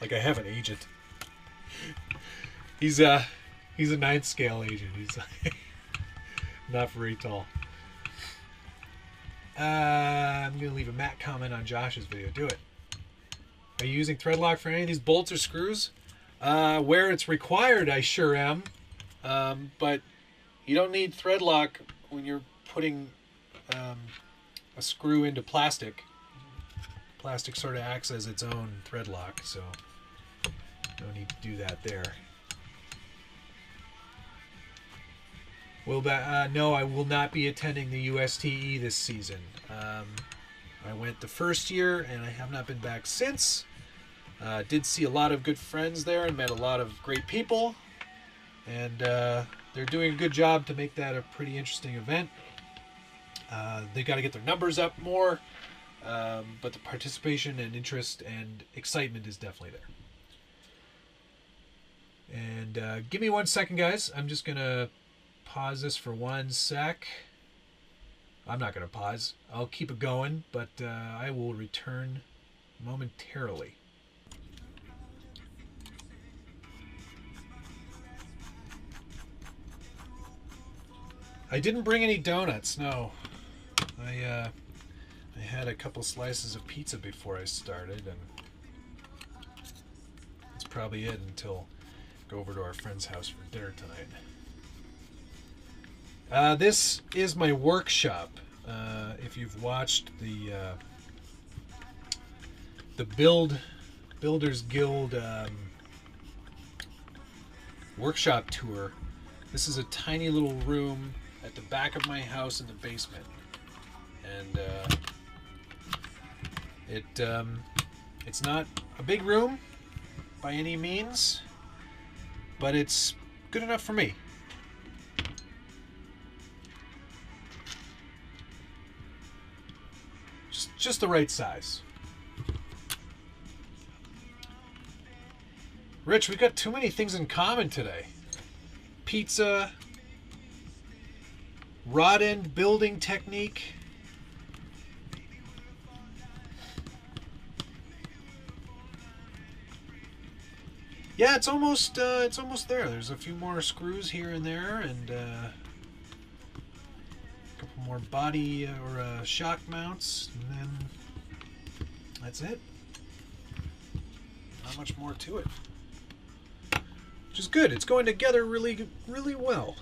Like I have an agent. He's a 9th scale agent. He's not very tall. I'm going to leave a Matt comment on Josh's video. Do it. Are you using thread lock for any of these bolts or screws? Where it's required, I sure am. But you don't need thread lock when you're putting a screw into plastic. Plastic sort of acts as its own thread lock, so no need to do that there. No, I will not be attending the USTE this season. I went the first year and I have not been back since. Did see a lot of good friends there and met a lot of great people. And they're doing a good job to make that a pretty interesting event. They got to get their numbers up more, but the participation and interest and excitement is definitely there. And give me 1 second, guys. I'm just going to pause this for 1 sec. I'm not going to pause. I'll keep it going, but I will return momentarily. I didn't bring any donuts, no. I had a couple slices of pizza before I started, and that's probably it until I go over to our friend's house for dinner tonight. This is my workshop. If you've watched the Builders Guild workshop tour, this is a tiny little room at the back of my house in the basement, and it's not a big room by any means, but it's good enough for me. Just the right size. Rich, we got too many things in common today. Pizza, rod end building technique. Yeah, it's almost there. There's a few more screws here and there, and a couple more body or shock mounts, and then that's it. Not much more to it, which is good. It's going together really, really well.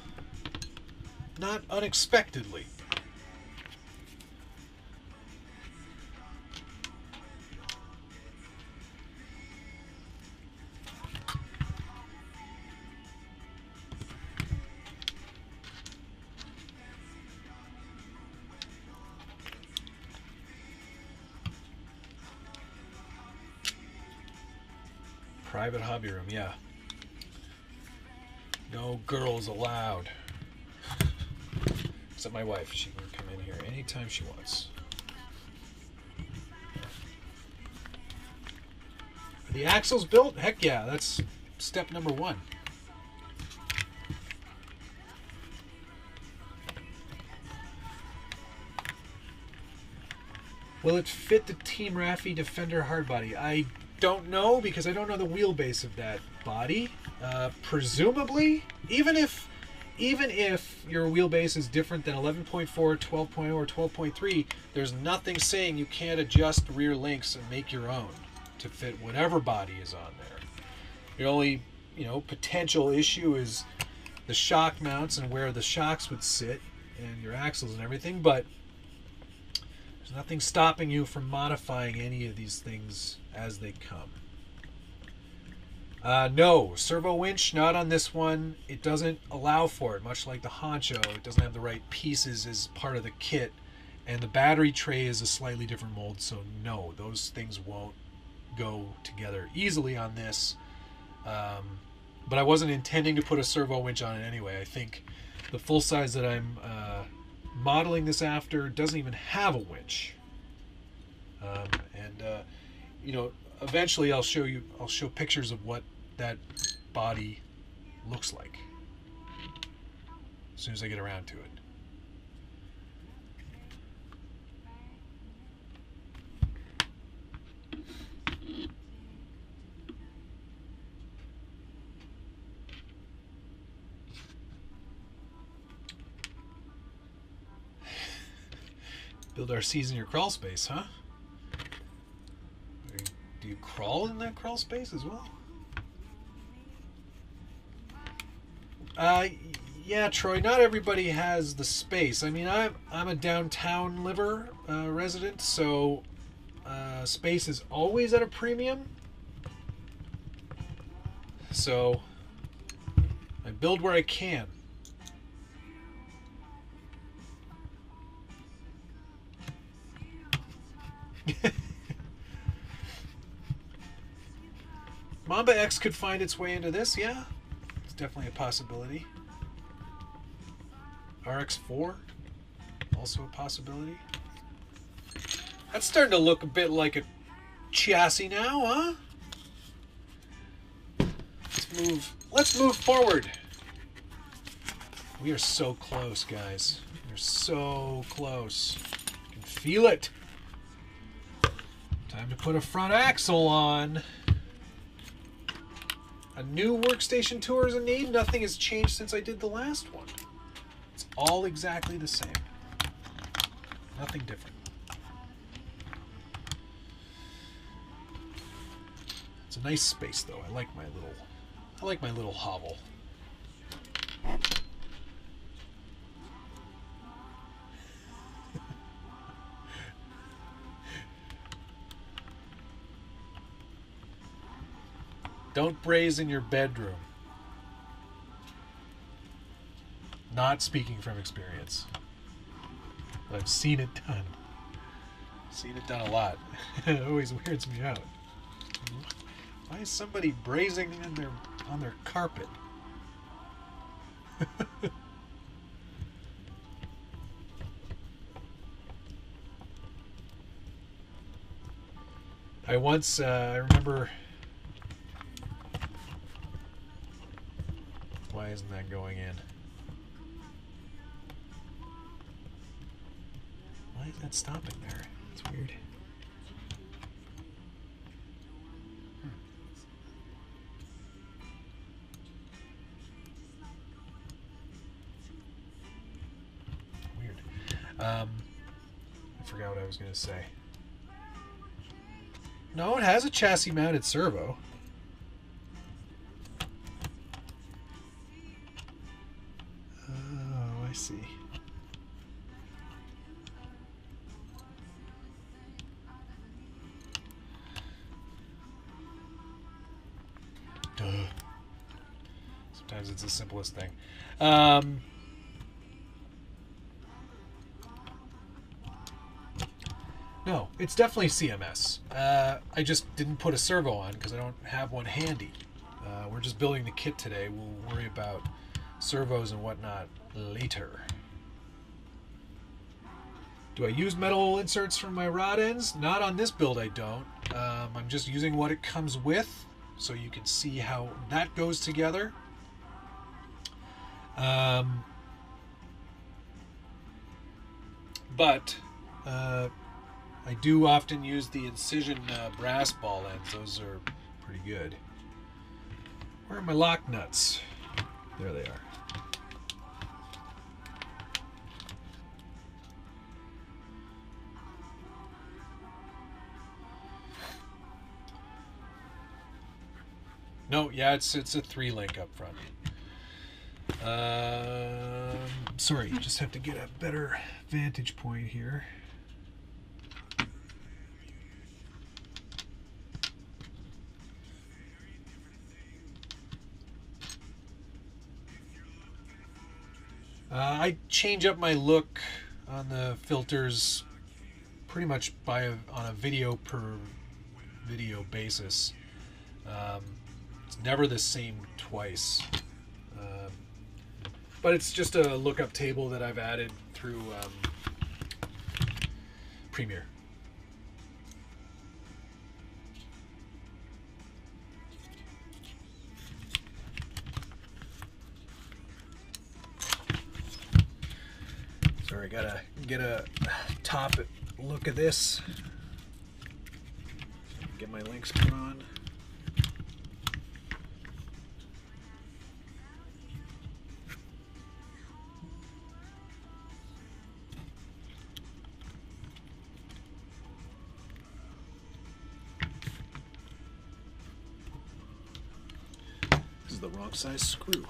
Not unexpectedly. Private hobby room, yeah. No girls allowed. Except my wife. She can come in here anytime she wants. Are the axles built? Heck yeah, that's step number 1. Will it fit the Team Raffi Defender hardbody? I don't know, because I don't know the wheelbase of that body. Presumably, even if your wheelbase is different than 11.4, 12.0, or 12.3, there's nothing saying you can't adjust rear links and make your own to fit whatever body is on there. The only, potential issue is the shock mounts and where the shocks would sit. and your axles and everything, but there's nothing stopping you from modifying any of these things as they come. No, servo winch, not on this one. It doesn't allow for it, much like the Honcho. It doesn't have the right pieces as part of the kit. And the battery tray is a slightly different mold, so no, those things won't go together easily on this. But I wasn't intending to put a servo winch on it anyway. I think the full size that I'm modeling this after doesn't even have a winch. You know, eventually I'll show pictures of what that body looks like as soon as I get around to it. Build our season your crawl space, huh? Do you crawl in that crawl space as well? Yeah, Troy, not everybody has the space. I mean, I'm a downtown resident, so space is always at a premium. So I build where I can. Mamba X could find its way into this, yeah. It's definitely a possibility. RX-4, also a possibility. That's starting to look a bit like a chassis now, huh? Let's move forward. We are so close, guys. We're so close. You can feel it. Time to put a front axle on. A new workstation tour is in need. Nothing has changed since I did the last one. It's all exactly the same. Nothing different. It's a nice space though. I like my little hovel. Don't braze in your bedroom. Not speaking from experience. But I've seen it done. Seen it done a lot. It always weirds me out. Why is somebody brazing on their carpet? I remember. Why isn't that going in? Why is that stopping there? It's weird. Weird. I forgot what I was going to say. No, it has a chassis mounted servo. I see. Duh. Sometimes it's the simplest thing. No, it's definitely CMS. I just didn't put a servo on because I don't have one handy. We're just building the kit today. We'll worry about servos and whatnot later. Do I use metal inserts for my rod ends? Not on this build, I don't. I'm just using what it comes with so you can see how that goes together. But I do often use the Incision brass ball ends. Those are pretty good. Where are my lock nuts? There they are. No, yeah, it's a 3-link up front. Sorry, just have to get a better vantage point here. I change up my look on the filters pretty much on a video per video basis. It's never the same twice. But it's just a lookup table that I've added through Premiere. Sorry, gotta get a top look at this. Get my links put on. This is the wrong size screw.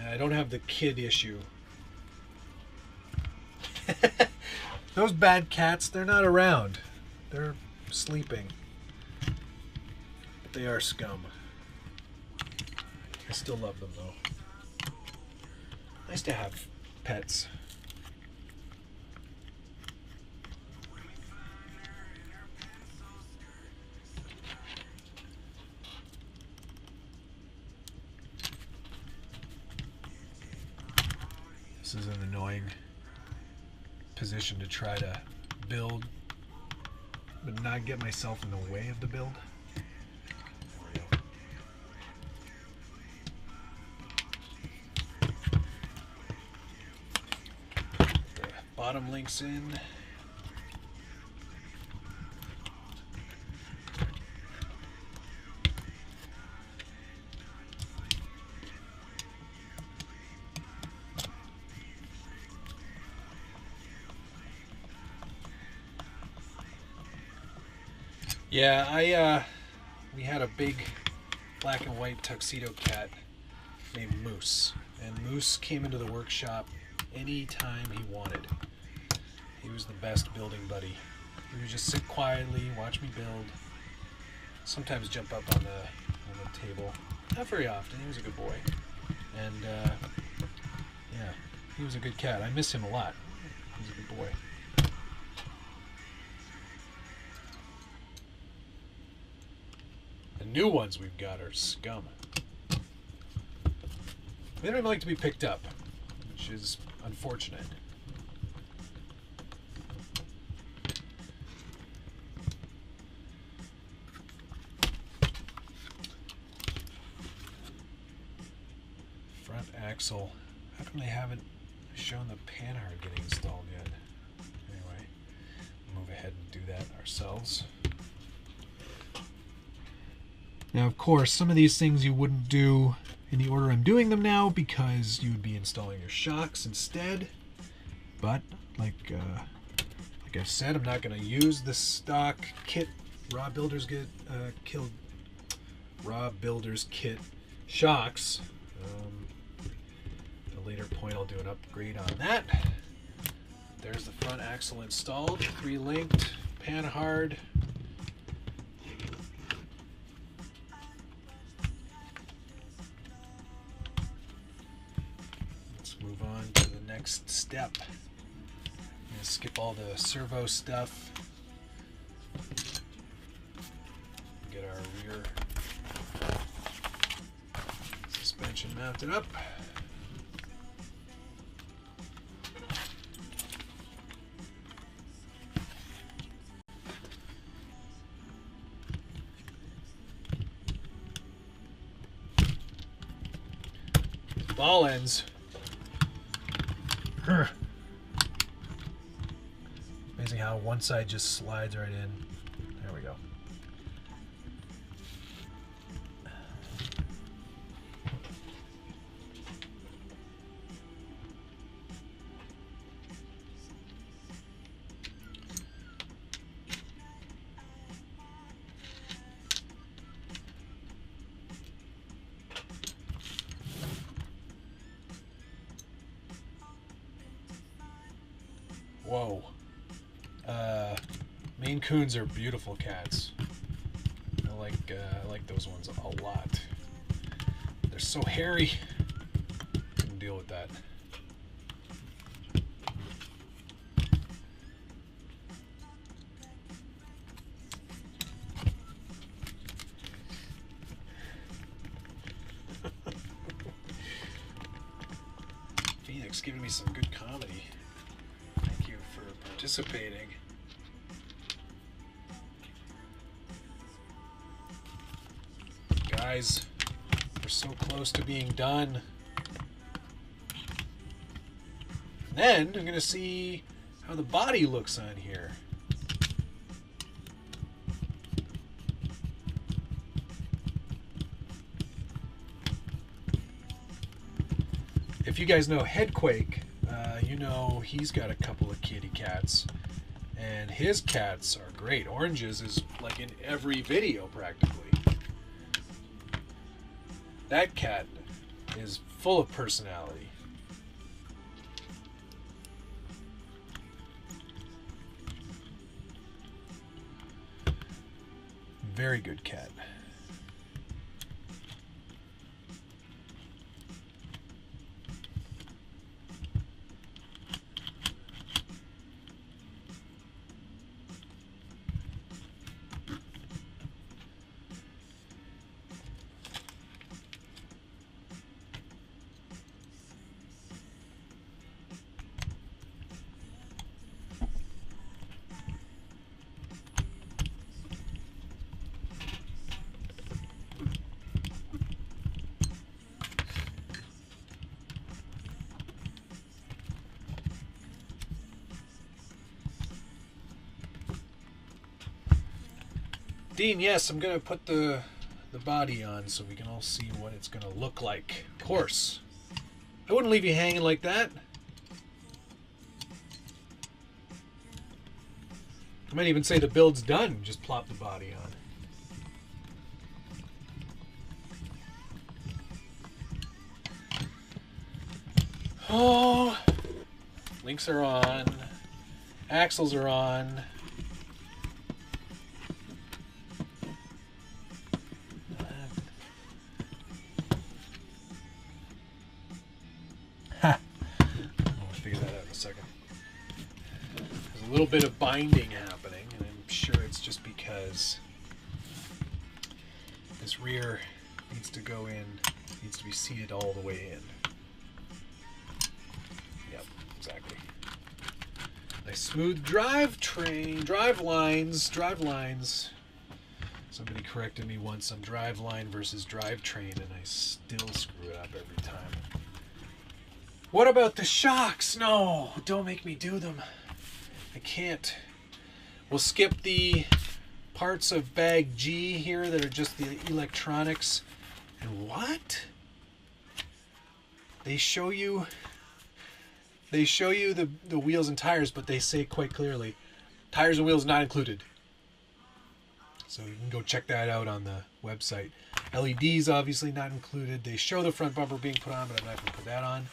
I don't have the kid issue. Those bad cats, they're not around. They're sleeping. But they are scum. I still love them though. Nice to have pets. This is an annoying position to try to build, but not get myself in the way of the build. There we go. The bottom links in. Yeah, we had a big black and white tuxedo cat named Moose, and Moose came into the workshop anytime he wanted. He was the best building buddy. He would just sit quietly, watch me build, sometimes jump up on the table. Not very often. He was a good boy, and yeah, he was a good cat. I miss him a lot. He was a good boy. The new ones we've got are scum. They don't even like to be picked up, which is unfortunate. Front axle. How come they haven't shown the panhard getting installed yet? Anyway, move ahead and do that ourselves. Now, of course, some of these things you wouldn't do in the order I'm doing them now because you would be installing your shocks instead. But, like I've said, I'm not going to use the stock kit Raw Builders Kit shocks. At a later point, I'll do an upgrade on that. There's the front axle installed, 3-linked, panhard. Move on to the next step. I'm going to skip all the servo stuff. Get our rear suspension mounted up. Ball ends. Amazing how one side just slides right in. There we go. Whoa. Maine Coons are beautiful cats. I like those ones a lot. They're so hairy. Couldn't deal with that. Phoenix giving me some good comedy. Thank you for participating. Guys, we're so close to being done. And then I'm gonna see how the body looks on here. If you guys know Headquake, you know he's got a couple of kitty cats, and his cats are great. Oranges is like in every video practically. That cat is full of personality. Very good cat. Dean, yes, I'm gonna put the body on so we can all see what it's gonna look like. Of course. I wouldn't leave you hanging like that. I might even say the build's done. Just plop the body on. Oh, links are on. Axles are on. A little bit of binding happening, and I'm sure it's just because this rear needs to go in, needs to be seated all the way in. Yep, exactly. Nice smooth drive lines. Somebody corrected me once on drive line versus drivetrain, and I still screw it up every time. What about the shocks? No, don't make me do them. I can't. We'll skip the parts of bag G here that are just the electronics. And what? They show you the wheels and tires, but they say quite clearly, tires and wheels not included. So you can go check that out on the website. LEDs obviously not included. They show the front bumper being put on, but I'm not going to put that on.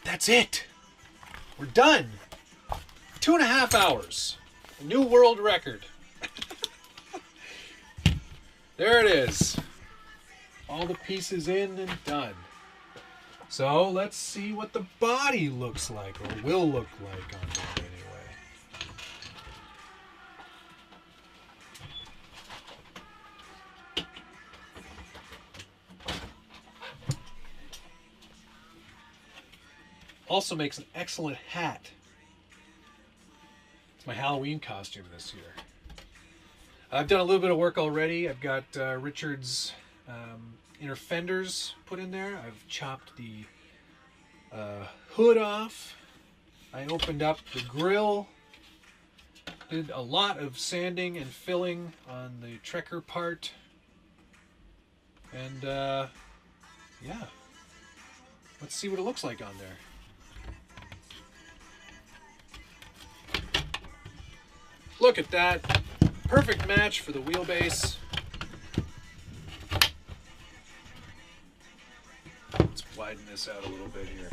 That's it. We're done. 2.5 hours. A new world record. There it is. All the pieces in and done. So let's see what the body looks like, or will look like on that anyway. Also makes an excellent hat. It's my Halloween costume this year. I've done a little bit of work already. I've got Richard's inner fenders put in there. I've chopped the hood off. I opened up the grill. Did a lot of sanding and filling on the Trekker part. And yeah. Let's see what it looks like on there. Look at that. Perfect match for the wheelbase. Let's widen this out a little bit here.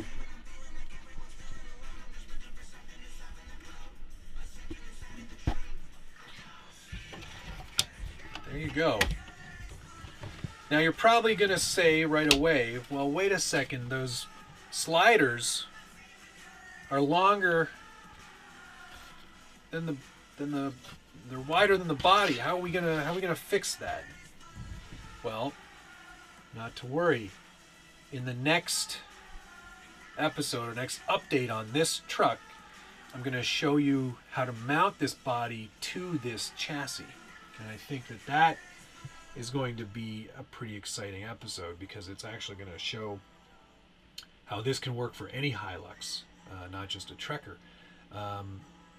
you go. Now you're probably going to say right away, well, wait a second, those sliders are longer than they're wider than the body. How are we gonna fix that? Well, not to worry. In the next episode or next update on this truck, I'm going to show you how to mount this body to this chassis. And I think that is going to be a pretty exciting episode, because it's actually going to show how this can work for any Hilux, not just a Trekker.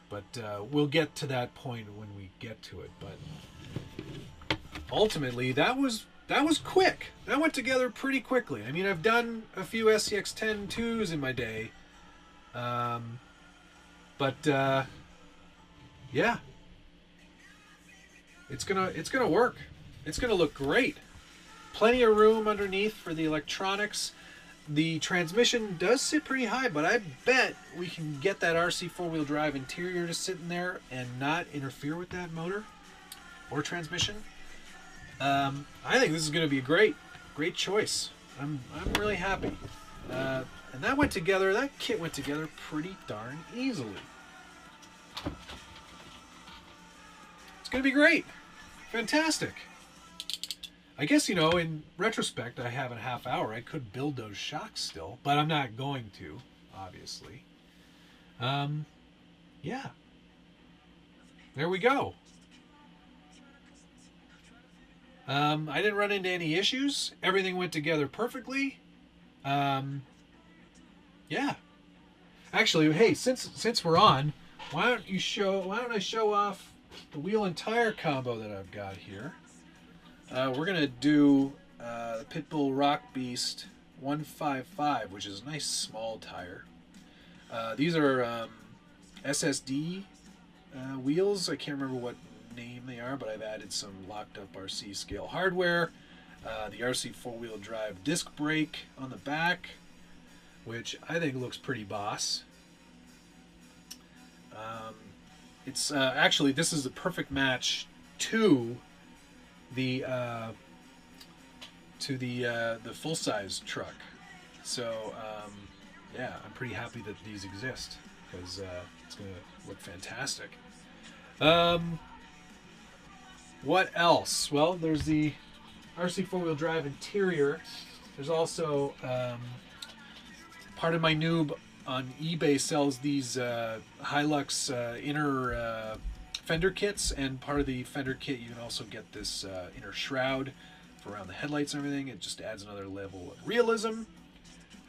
But we'll get to that point when we get to it. But ultimately, that was quick. That went together pretty quickly. I mean, I've done a few SCX10IIs in my day, but yeah, it's gonna work. It's gonna look great. Plenty of room underneath for the electronics. The transmission does sit pretty high, but I bet we can get that RC four-wheel drive interior to sit in there and not interfere with that motor or transmission. I think this is going to be a great choice. I'm really happy. And that went together. That kit went together pretty darn easily. It's going to be great. Fantastic. I guess, you know, in retrospect, I have a half hour. I could build those shocks still, but I'm not going to, obviously. Yeah. There we go. I didn't run into any issues. Everything went together perfectly. Yeah. Actually, hey, since we're on, why don't I show off the wheel and tire combo that I've got here? We're gonna do the Pitbull Rock Beast 155, which is a nice small tire. These are SSD wheels. I can't remember what name they are, but I've added some locked up RC scale hardware. The RC four-wheel drive disc brake on the back, which I think looks pretty boss. It's actually, this is the perfect match to the full-size truck. So yeah, I'm pretty happy that these exist, because it's gonna look fantastic. What else? Well, there's the RC four-wheel drive interior. There's also part of my noob on eBay sells these Hilux inner fender kits, and part of the fender kit you can also get this inner shroud for around the headlights and everything. It just adds another level of realism.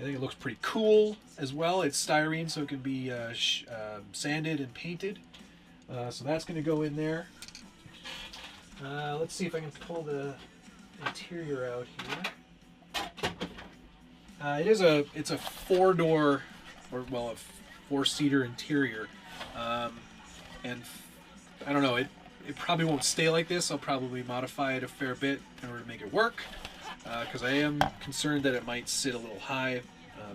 I think it looks pretty cool as well. It's styrene, so it can be sanded and painted. So that's going to go in there. Let's see if I can pull the interior out here. It's a four-door, or well, a four-seater interior, and I don't know, it probably won't stay like this. I'll probably modify it a fair bit in order to make it work, because I am concerned that it might sit a little high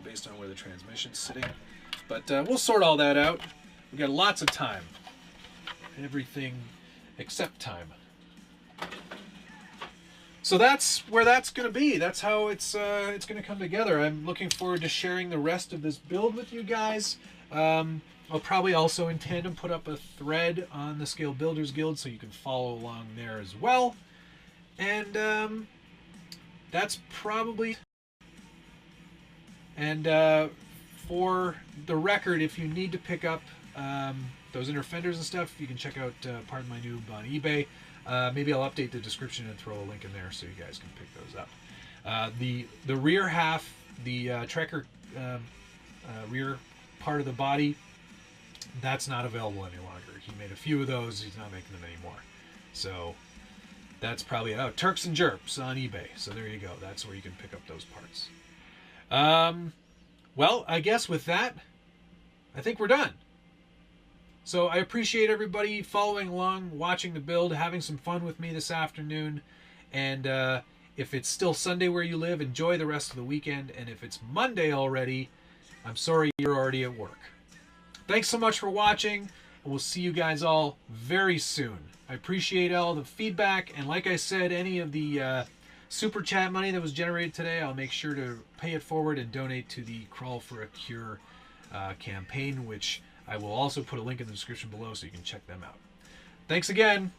based on where the transmission's sitting. But we'll sort all that out. We've got lots of time. Everything except time. So that's where that's going to be. That's how it's going to come together. I'm looking forward to sharing the rest of this build with you guys. I'll probably also in tandem put up a thread on the Scale Builders Guild, so you can follow along there as well. And that's probably... And for the record, if you need to pick up those inner fenders and stuff, you can check out Pardon My Noob on eBay. Maybe I'll update the description and throw a link in there so you guys can pick those up. The rear half, the Trekker rear part of the body, that's not available any longer. He made a few of those. He's not making them anymore. So that's probably Turks and Jerps on eBay. So there you go. That's where you can pick up those parts. Well, I guess with that, I think we're done. So I appreciate everybody following along, watching the build, having some fun with me this afternoon. And if it's still Sunday where you live, enjoy the rest of the weekend. And if it's Monday already, I'm sorry you're already at work. Thanks so much for watching, and we'll see you guys all very soon. I appreciate all the feedback, and like I said, any of the super chat money that was generated today, I'll make sure to pay it forward and donate to the Crawl for a Cure campaign, which I will also put a link in the description below so you can check them out. Thanks again.